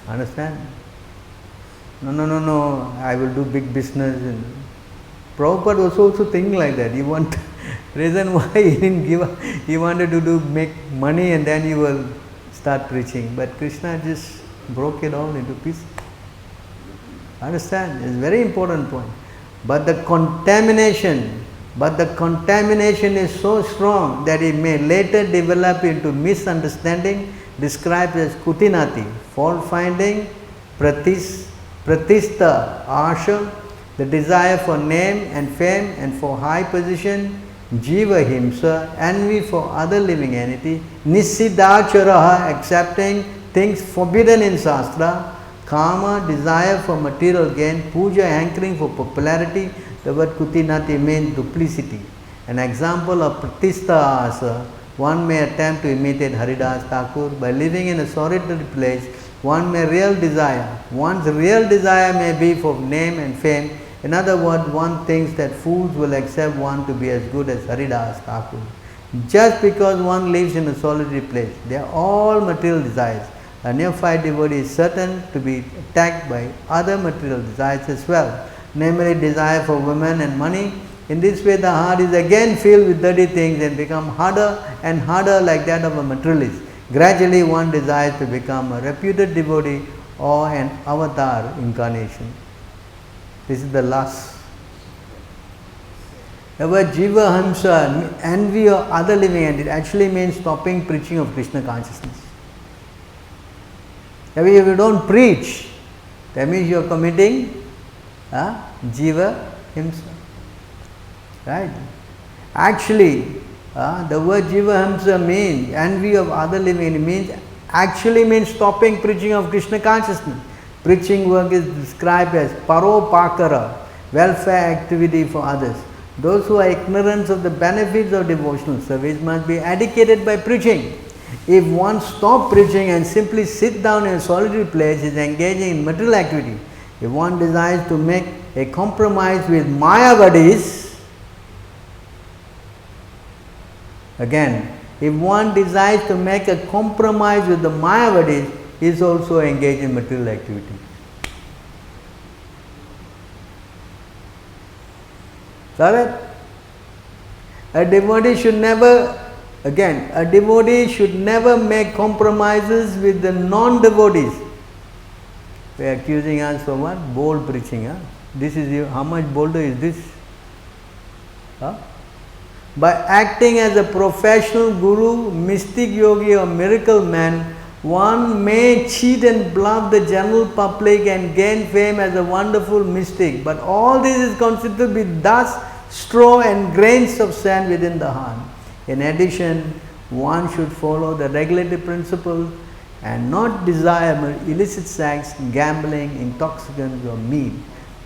Understand? No, I will do big business. And Prabhupada was also thinking like that. Reason why he didn't give up, he wanted to make money and then he will start preaching. But Krishna just broke it all into pieces. Understand? It's a very important point. But the contamination is so strong that it may later develop into misunderstanding, described as kutinati, fault finding, pratistha, asha, the desire for name and fame and for high position, jiva himsa, envy for other living entity, nisidacharaha, accepting things forbidden in Shastra, kama, desire for material gain, puja, hankering for popularity. The word kutinati means duplicity. An example of pratistha asa, one may attempt to imitate Haridas Thakur. By living in a solitary place, one's real desire may be for name and fame. In other words, one thinks that fools will accept one to be as good as Haridas Thakur. Just because one lives in a solitary place, they are all material desires. A neophyte devotee is certain to be attacked by other material desires as well, namely desire for women and money. In this way, the heart is again filled with dirty things and become harder and harder like that of a materialist. Gradually, one desires to become a reputed devotee or an avatar incarnation. This is the last. The word jiva hamsa, envy of other living entities, actually means stopping preaching of Krishna consciousness. If you don't preach, that means you are committing jiva himsa. Right? Actually, the word jiva hamsa means envy of other living means stopping preaching of Krishna consciousness. Preaching work is described as paropakara, welfare activity for others. Those who are ignorant of the benefits of devotional service must be educated by preaching. If one stops preaching and simply sit down in a solitary place, is engaging in material activity. If one desires to make a compromise with Mayavadis, again, if one desires to make a compromise with the Mayavadis, he is also engaged in material activity. Correct? A devotee should never make compromises with the non-devotees. We are accusing us for what? Bold preaching. Huh? This is how much bolder is this? Huh? By acting as a professional guru, mystic yogi or miracle man, one may cheat and bluff the general public and gain fame as a wonderful mystic. But all this is considered to be dust, straw and grains of sand within the heart. In addition, one should follow the regulatory principles and not desire illicit sex, gambling, intoxicants or meat.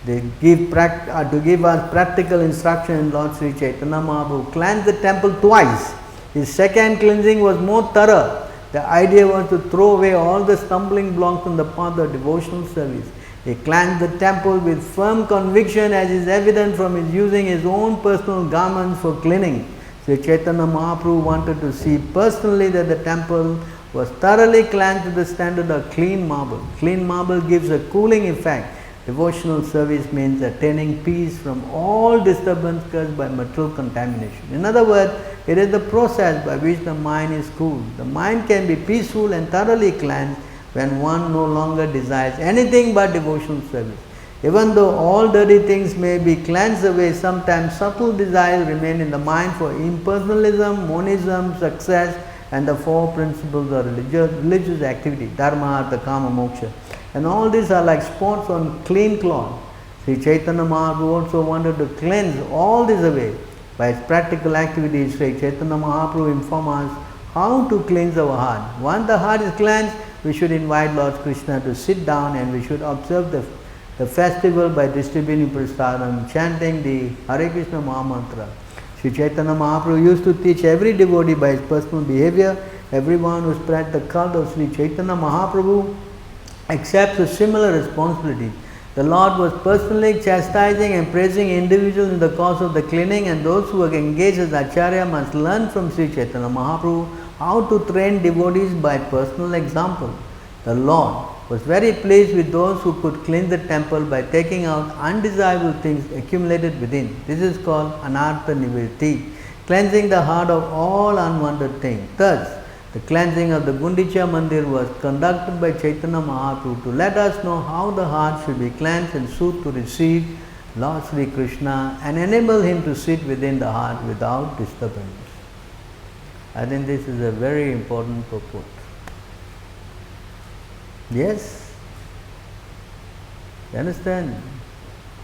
They give to give us practical instruction in Lord Sri Chaitanya Mahaprabhu cleansed the temple twice. His second cleansing was more thorough. The idea was to throw away all the stumbling blocks on the path of devotional service. He cleansed the temple with firm conviction, as is evident from his using his own personal garments for cleaning. Sri Chaitanya Mahaprabhu wanted to see personally that the temple was thoroughly cleansed to the standard of clean marble. Clean marble gives a cooling effect. Devotional service means attaining peace from all disturbance caused by material contamination. In other words, it is the process by which the mind is cooled. The mind can be peaceful and thoroughly cleansed when one no longer desires anything but devotional service. Even though all dirty things may be cleansed away, sometimes subtle desires remain in the mind for impersonalism, monism, success, and the four principles of religious activity, dharma, artha, kama, moksha. And all these are like spots on clean cloth. Sri Chaitanya Mahaprabhu also wanted to cleanse all this away. By his practical activities, Sri Chaitanya Mahaprabhu informs us how to cleanse our heart. Once the heart is cleansed, we should invite Lord Krishna to sit down and we should observe the festival by distributing prasadam, chanting the Hare Krishna Mahamantra. Sri Chaitanya Mahaprabhu used to teach every devotee by his personal behavior. Everyone who spread the cult of Sri Chaitanya Mahaprabhu accepts a similar responsibility. The Lord was personally chastising and praising individuals in the course of the cleaning, and those who are engaged as Acharya must learn from Sri Chaitanya Mahaprabhu how to train devotees by personal example. The Lord was very pleased with those who could cleanse the temple by taking out undesirable things accumulated within. This is called anartha nivritti, cleansing the heart of all unwanted things. Thus, the cleansing of the Gundicha Mandir was conducted by Chaitanya Mahaprabhu to let us know how the heart should be cleansed and suit to receive Lord Sri Krishna and enable him to sit within the heart without disturbance. I think this is a very important purport. Yes? You understand?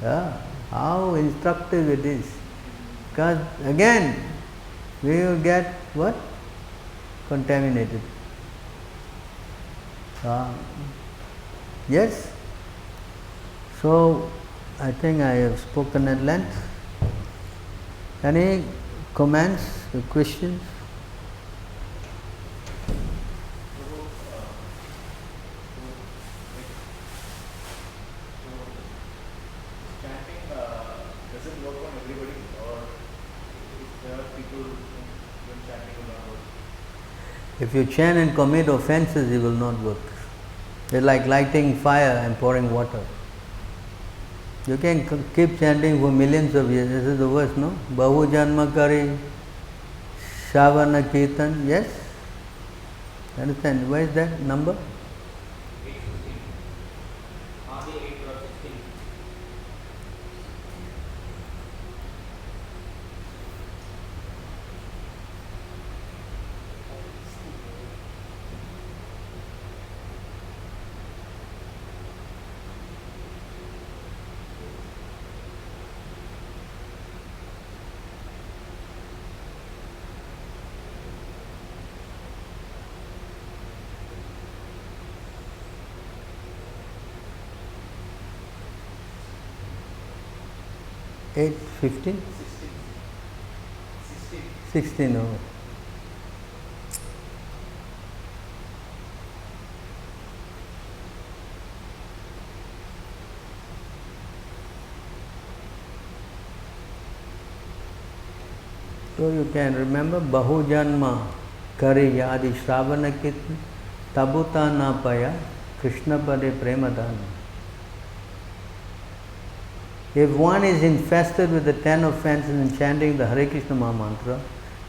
Yeah. How instructive it is. Because again, we will get what? Contaminated. Yes? So, I think I have spoken at length. Any comments or questions? If you chant and commit offences, it will not work. It's like lighting fire and pouring water. You can keep chanting for millions of years. This is the worst, no? Bahu janma kari, Shavana Kirtan. Yes? Understand? Where is that number? 8, 15? 16. Oh. So you can remember Bahu Janma Kari Yadi Shravana Kirtan Tabuta Napaya Krishna Pade Premadana. If one is infested with the 10 offenses in chanting the Hare Krishna Mahamantra,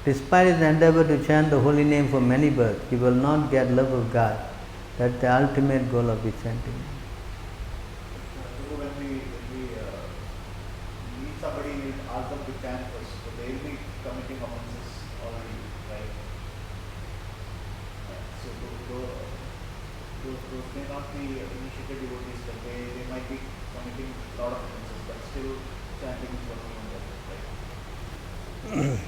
despite his endeavor to chant the holy name for many births, he will not get love of God. That's the ultimate goal of his chanting. we meet somebody, we ask them to chant first, so they will be committing offenses already, right? So those may not be initiated devotees, but they might be committing a lot of offenses, but still chanting is working on them, right?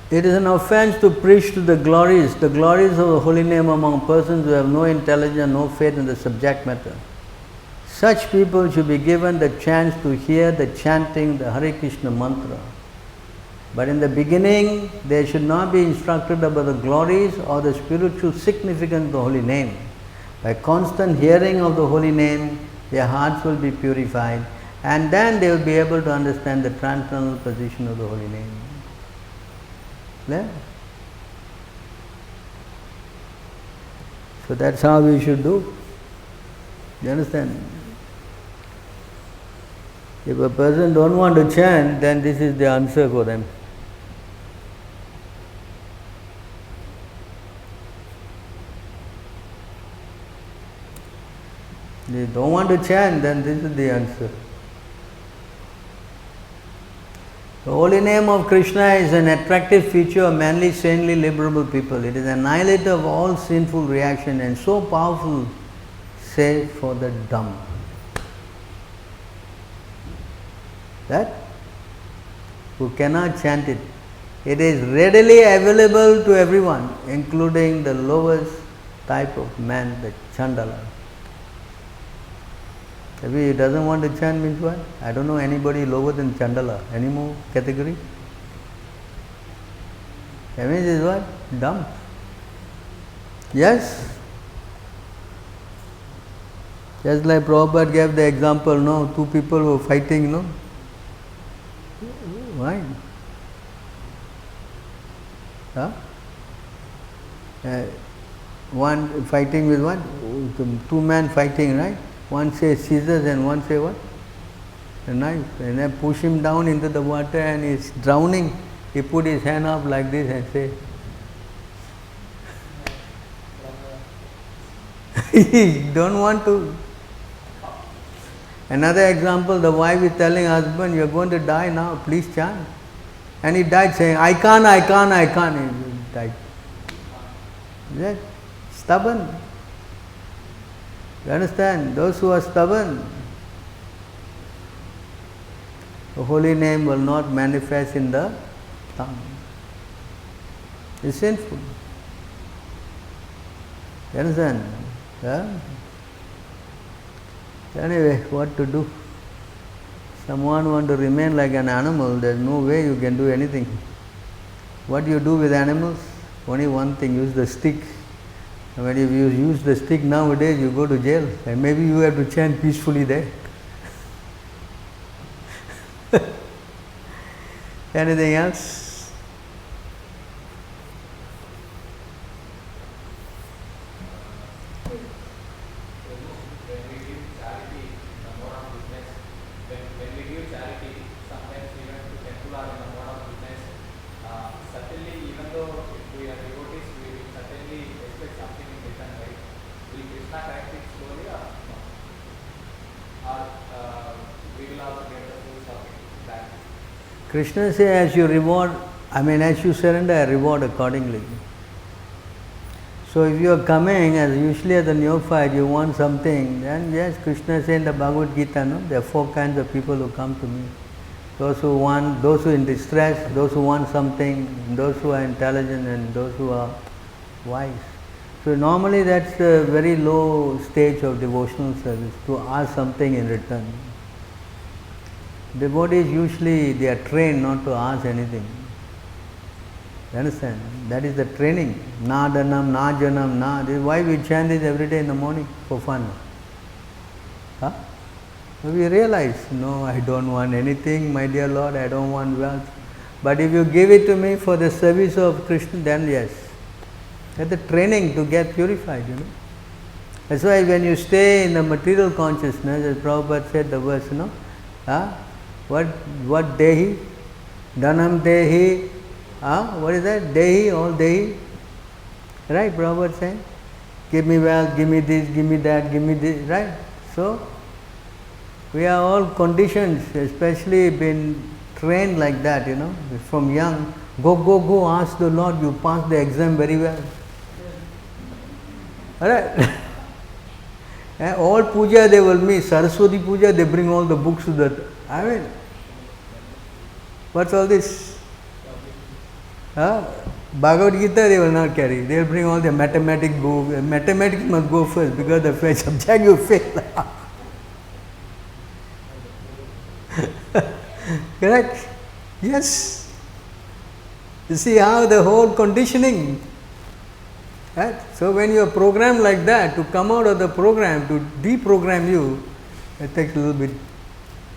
It is an offense to preach to the glories of the holy name among persons who have no intelligence, no faith in the subject matter. Such people should be given the chance to hear the chanting the Hare Krishna mantra. But in the beginning, they should not be instructed about the glories or the spiritual significance of the holy name. By constant hearing of the holy name, their hearts will be purified, and then they will be able to understand the transcendental position of the holy name. Yeah? So that's how we should do. You understand? If a person don't want to chant, then this is the answer for them. They don't want to chant, then this is the answer. The holy name of Krishna is an attractive feature of manly, saintly, liberable people. It is an annihilator of all sinful reaction and so powerful, save for the dumb. That who cannot chant it. It is readily available to everyone, including the lowest type of man, the Chandala. If he doesn't want to chant means what? I don't know anybody lower than Chandala. Any more category? That means is what? Dumb. Yes? Just like Prabhupada gave the example, no? Two people were fighting, no? Why? Huh? One fighting with what? Two men fighting, right? One says scissors and one say what? A knife. And then push him down into the water and he's drowning. He put his hand up like this and say, he don't want to. Another example, the wife is telling husband, you are going to die now, please chant. And he died saying, I can't. He died. Is that stubborn? You understand? Those who are stubborn, the holy name will not manifest in the tongue. It's sinful. You understand? Yeah? Anyway, what to do? Someone want to remain like an animal, there is no way you can do anything. What do you do with animals? Only one thing, use the stick. When you use the stick nowadays, you go to jail, and maybe you have to chant peacefully there. Anything else? Krishna says, as you reward, as you surrender, I reward accordingly. So if you are coming as usually as a neophyte, you want something, then yes, Krishna says in the Bhagavad Gita, no? There are four kinds of people who come to me. Those who want, those who are in distress, those who want something, those who are intelligent, and those who are wise. So normally that's a very low stage of devotional service, to ask something in return. Devotees usually they are trained not to ask anything. You understand? That is the training. Na danam, na janam, na. This is why we chant this every day in the morning for fun. Huh? So we realize, no, I don't want anything, my dear Lord, I don't want wealth. But if you give it to me for the service of Krishna, then yes. That's the training to get purified, you know. That's why when you stay in the material consciousness, as Prabhupada said the verse, you know, what dehi? Dhanam dehi. What is that? Dehi, all dehi. Right, Prabhupada saying? Give me wealth, give me this, give me that, give me this, right? So, we are all conditioned, especially been trained like that, you know, from young. Go, ask the Lord, you passed the exam very well. Alright? All puja they will meet, Saraswati puja, they bring all the books to the, I mean, what's all this? Bhagavad Gita they will not carry, they will bring all the mathematics book, mathematics must go first because the first subject you fail. Correct? Yes. You see how the whole conditioning. Right? So when you are programmed like that, to come out of the program, to deprogram you, it takes a little bit,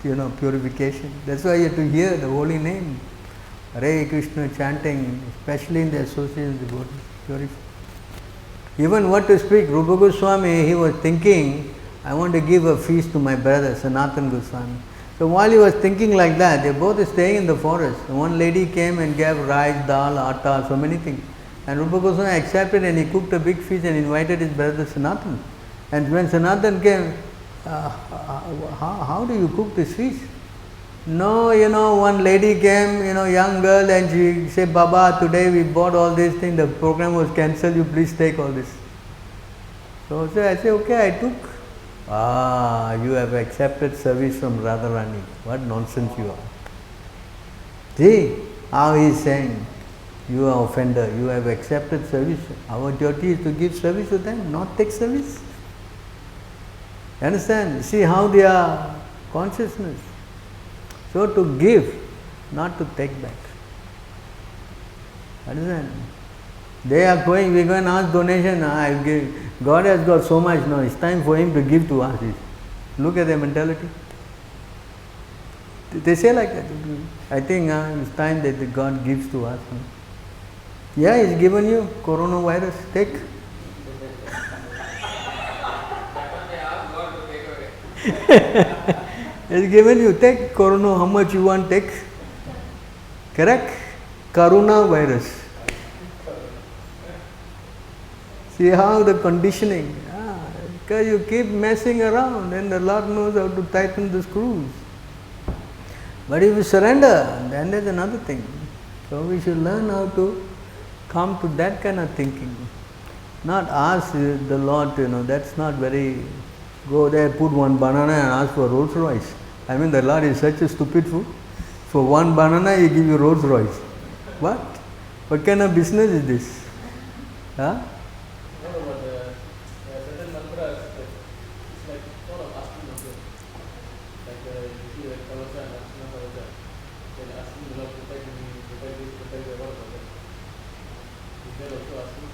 you know, purification. That's why you have to hear the holy name. Hare Krishna chanting, especially in the association with devotees, purify. Even what to speak, Rupa Goswami, he was thinking, I want to give a feast to my brother, Sanatana Goswami. So while he was thinking like that, they both staying in the forest. One lady came and gave rice, dal, atta, so many things. And Rupa Goswami accepted and he cooked a big feast and invited his brother Sanatana. And when Sanatana came, how do you cook this feast? No, you know, one lady came, you know, young girl, and she said, Baba, today we bought all these things, the program was cancelled, you please take all this. So I said, okay, I took. You have accepted service from Radharani. What nonsense you are. See how he is saying, you are offender, you have accepted service. Our duty is to give service to them, not take service. You understand? See how they are consciousness. So to give, not to take back. Understand? They are going, we go and ask donation, I give. God has got so much now, it's time for Him to give to us. Look at their mentality. They say like that. I think it's time that God gives to us. Yeah, He's given you coronavirus, take. He's given you, take corona, how much you want, take. Correct? Corona virus. See how the conditioning, because you keep messing around and the Lord knows how to tighten the screws. But if you surrender, then there's another thing. So we should learn how to come to that kind of thinking. Not ask the Lord, you know, that's not very, go there, put one banana and ask for Rolls Royce. I mean, the Lord is such a stupid fool. For one banana, He give you Rolls Royce. What? What kind of business is this? Huh?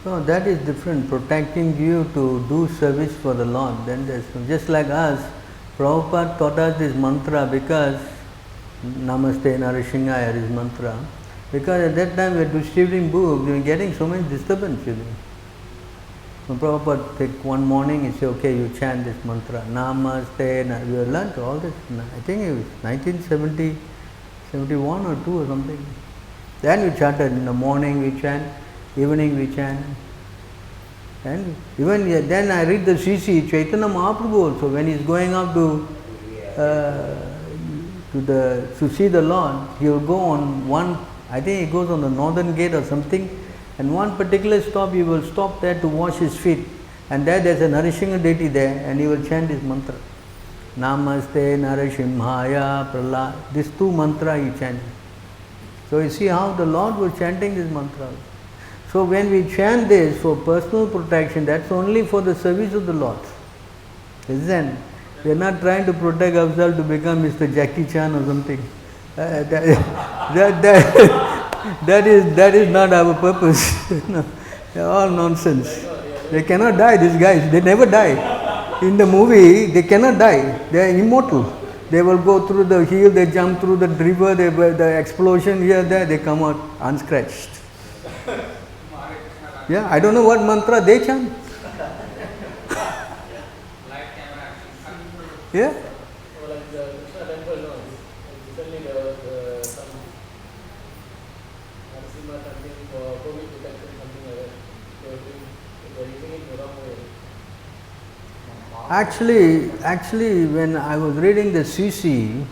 No, that is different. Protecting you to do service for the Lord. Then there's just like us, Prabhupada taught us this mantra because Namaste Narasingaya is mantra. Because at that time we were distributing books, we were getting so much disturbance. You know. So Prabhupada take one morning, he said, okay, you chant this mantra. Namaste. We learned all this. I think it was 1970, 71 or 2 or something. Then we chanted in the morning, we chant. Evening we chant. And even then I read the CC, Chaitanya Mahaprabhu also, when he is going up to see the Lord, he will go on one, I think he goes on the northern gate or something, and one particular stop he will stop there to wash his feet. And there's a Narasimha deity there, and he will chant his mantra. Namaste Narasimhaya Prahlad. These 2 mantra he chanted. So you see how the Lord was chanting this mantra. So when we chant this for personal protection, that's only for the service of the Lord. Isn't? We are not trying to protect ourselves to become Mr. Jackie Chan or something. that is not our purpose. No, they're all nonsense. They cannot die, these guys. They never die. In the movie, they cannot die. They are immortal. They will go through the hill, they jump through the river, the explosion here, there, they come out unscratched. Yeah, I don't know what mantra they chant. Yeah? So like the Krishna temple, no, recently there was some Narasimha something for COVID detection, something like that. They were using it in the wrong way. Actually, when I was reading the CC,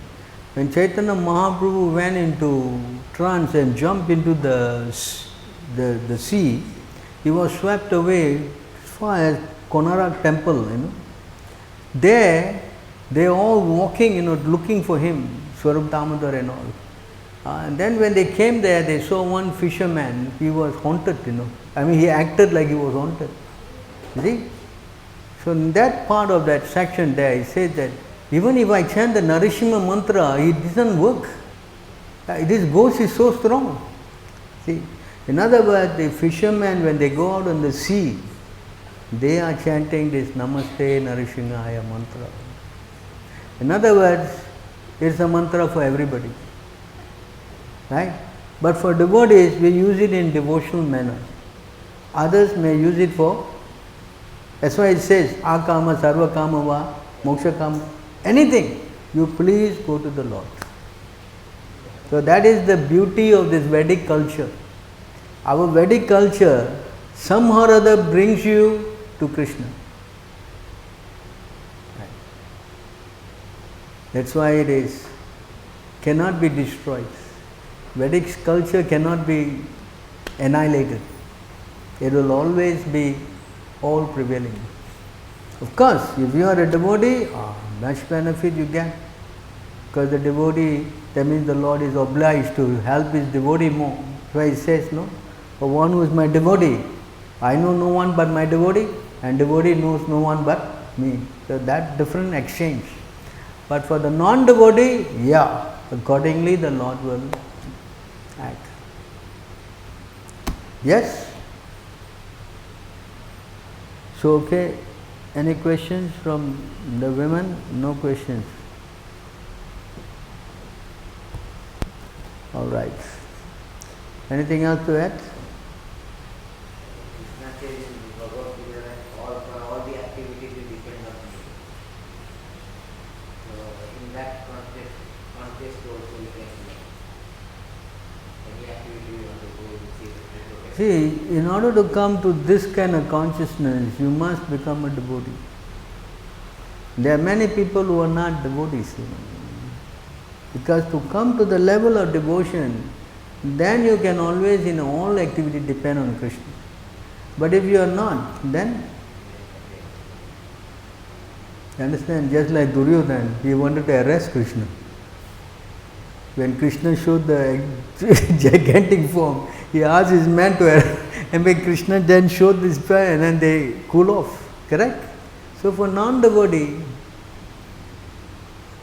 when Chaitanya Mahaprabhu went into trance and jumped into the sea, he was swept away as far as Konarak temple, There, they all walking, looking for him, Swarup Damodar and all. And then when they came there, they saw one fisherman. He was haunted, I mean, he acted like he was haunted. You see? So in that part of that section there, he says that even if I chant the Narsimha mantra, it doesn't work. This ghost is so strong. See, in other words, the fishermen, when they go out on the sea, they are chanting this Namaste Narasimhaya mantra. In other words, it's a mantra for everybody. Right? But for devotees, we use it in devotional manner. Others may use it for, that's why it says, Akama, Sarva Kama Va, Moksha Kama, anything, you please go to the Lord. So that is the beauty of this Vedic culture. Our Vedic culture somehow or other brings you to Krishna. Right. That's why it is, cannot be destroyed. Vedic culture cannot be annihilated. It will always be all prevailing. Of course, if you are a devotee, much benefit you get. Because the devotee, that means the Lord is obliged to help his devotee more. That's why he says, no, for one who is my devotee, I know no one but my devotee, and devotee knows no one but me. So that different exchange. But for the non-devotee, yeah, accordingly the Lord will act. Yes? So, okay, any questions from the women? No questions. All right. Anything else to add? Krishna says in Bhagavad Gita that all the activities will depend on me. So in that context also we can any activity you want to go and see. See, in order to come to this kind of consciousness, you must become a devotee. There are many people who are not devotees. Because to come to the level of devotion, then you can always in all activity depend on Krishna. But if you are not, then, you understand, just like Duryodhana, he wanted to arrest Krishna. When Krishna showed the gigantic form, he asked his man to arrest, and when Krishna then showed this fire, and then they cool off. Correct? So for non-devotee,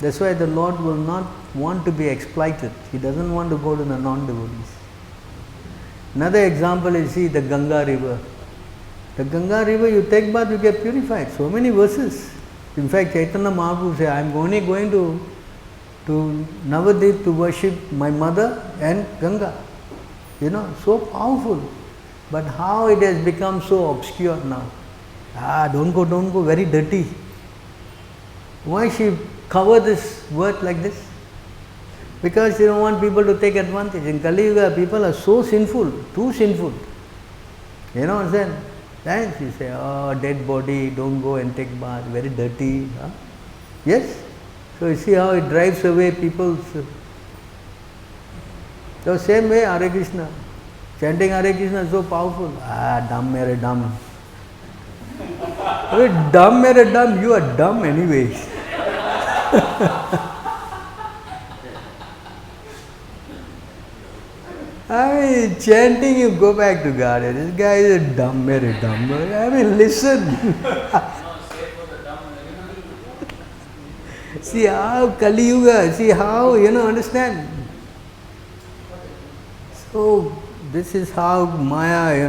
that's why the Lord will not want to be exploited. He doesn't want to go to the non-devotees. Another example is, see, the Ganga river. The Ganga river, you take bath, you get purified. So many verses. In fact, Chaitanya Mahaprabhu said, I am only going to Navadvip to worship my mother and Ganga. So powerful. But how it has become so obscure now. Don't go, very dirty. Why she cover this word like this? Because you don't want people to take advantage. In Kali Yuga, people are so sinful, too sinful. Then you say, dead body, don't go and take bath, very dirty. Yes? So you see how it drives away people's. So same way, Hare Krishna. Chanting Hare Krishna is so powerful. Dumb mere dumb. Dumb mere dumb, you are dumb anyways. Chanting, you go back to God. This guy is a dumb, very dumb. Listen. See how Kali Yuga, see how, understand. Oh, this is how Maya,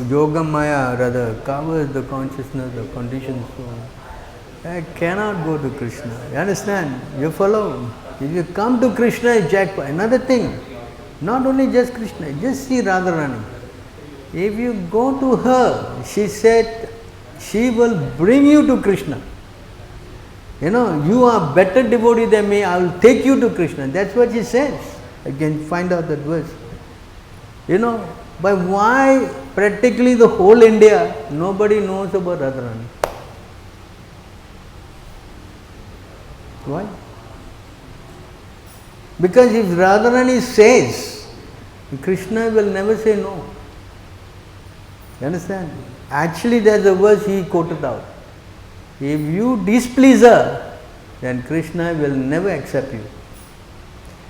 Yoga Maya rather covers the consciousness, the conditioned soul. I cannot go to Krishna. You understand? You follow. If you come to Krishna, it's jackpot. Another thing, not only just Krishna, just see Radharani. If you go to her, she said, she will bring you to Krishna. You are better devotee than me, I will take you to Krishna. That's what she says. I can find out that verse. But why practically the whole India, nobody knows about Radharani? Why? Because if Radharani says, Krishna will never say no. You understand? Actually, there's a verse he quoted out. If you displease her, then Krishna will never accept you.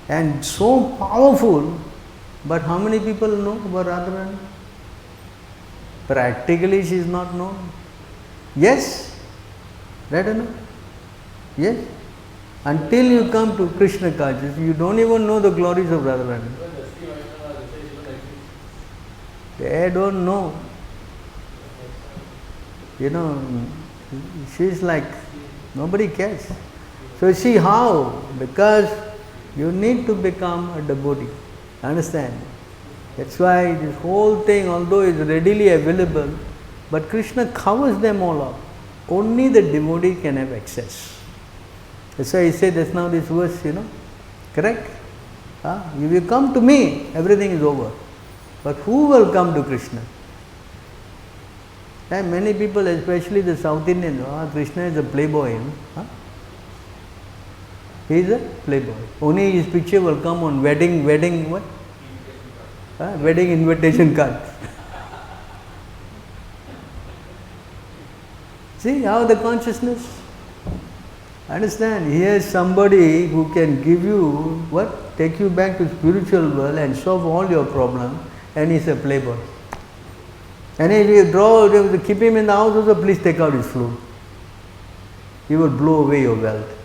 And so powerful, but how many people know about Radharani? Practically she is not known. Yes? Right or no? Yes? Until you come to Krishna consciousness, you don't even know the glories of Radharani. They don't know. She's like, nobody cares. So see how? Because you need to become a devotee. Understand? That's why this whole thing, although is readily available, but Krishna covers them all up. Only the devotee can have access. That's why he said just now this verse, correct? If you come to me, everything is over. But who will come to Krishna? And many people, especially the South Indians, Krishna is a playboy. He is a playboy. Only his picture will come on wedding what? Wedding invitation card. See how the consciousness? Understand? Here is somebody who can give you what? Take you back to spiritual world and solve all your problems, and he is a playboy. And if you keep him in the house also, please take out his flute. He will blow away your wealth.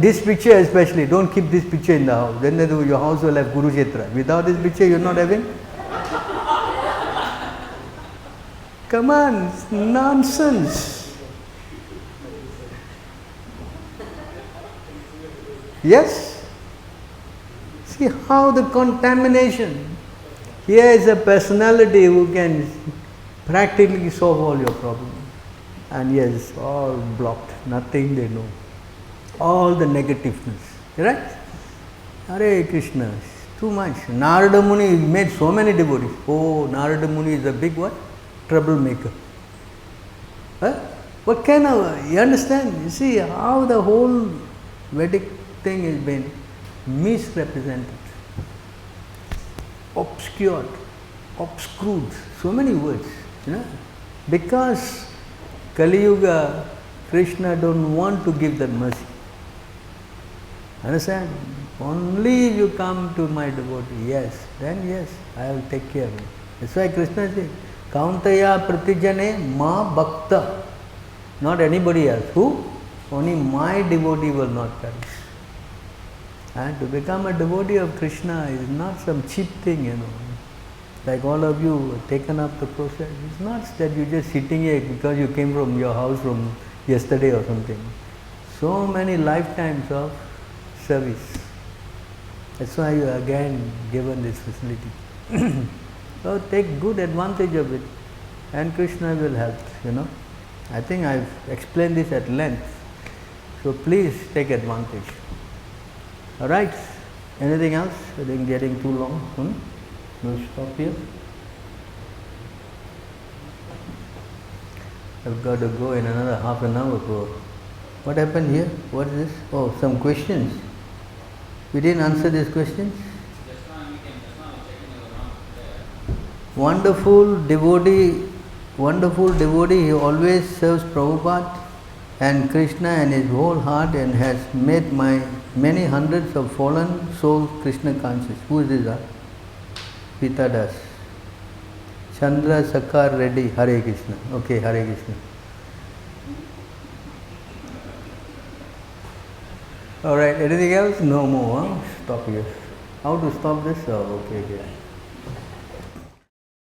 This picture especially, don't keep this picture in the house. Then your house will have Kurukshetra. Without this picture, you are not having. Come on, it's nonsense. Yes? See how the contamination. Here is a personality who can practically solve all your problems. And yes, all blocked, nothing they know. All the negativeness. Correct? Hare Krishna, too much. Narada Muni made so many devotees. Oh, Narada Muni is a big what? Troublemaker. What kind of, you understand? You see how the whole Vedic thing has been misrepresented, obscured, obscured, so many words, because Kali Yuga, Krishna don't want to give that mercy. Understand? Only if you come to my devotee, yes, then yes, I will take care of you. That's why Krishna said, Kauntaya pratijane ma bhakta. Not anybody else. Who? Only my devotee will not perish. And to become a devotee of Krishna is not some cheap thing, Like all of you have taken up the process. It's not that you're just sitting here because you came from your house from yesterday or something. So many lifetimes of service. That's why you are again given this facility. So take good advantage of it, and Krishna will help, I think I've explained this at length. So please take advantage. Alright, anything else? I think getting too long. We'll stop here. I've got to go in another half an hour. What happened here? What is this? Oh, some questions. We didn't answer these questions? Wonderful devotee, he always serves Prabhupada and Krishna and his whole heart, and has made many hundreds of fallen souls Krishna conscious. Who is this? Pita Das. Chandra Sakar Reddy, Hare Krishna. Okay, Hare Krishna. Alright, anything else? No more, Stop here. How to stop this? Oh, okay.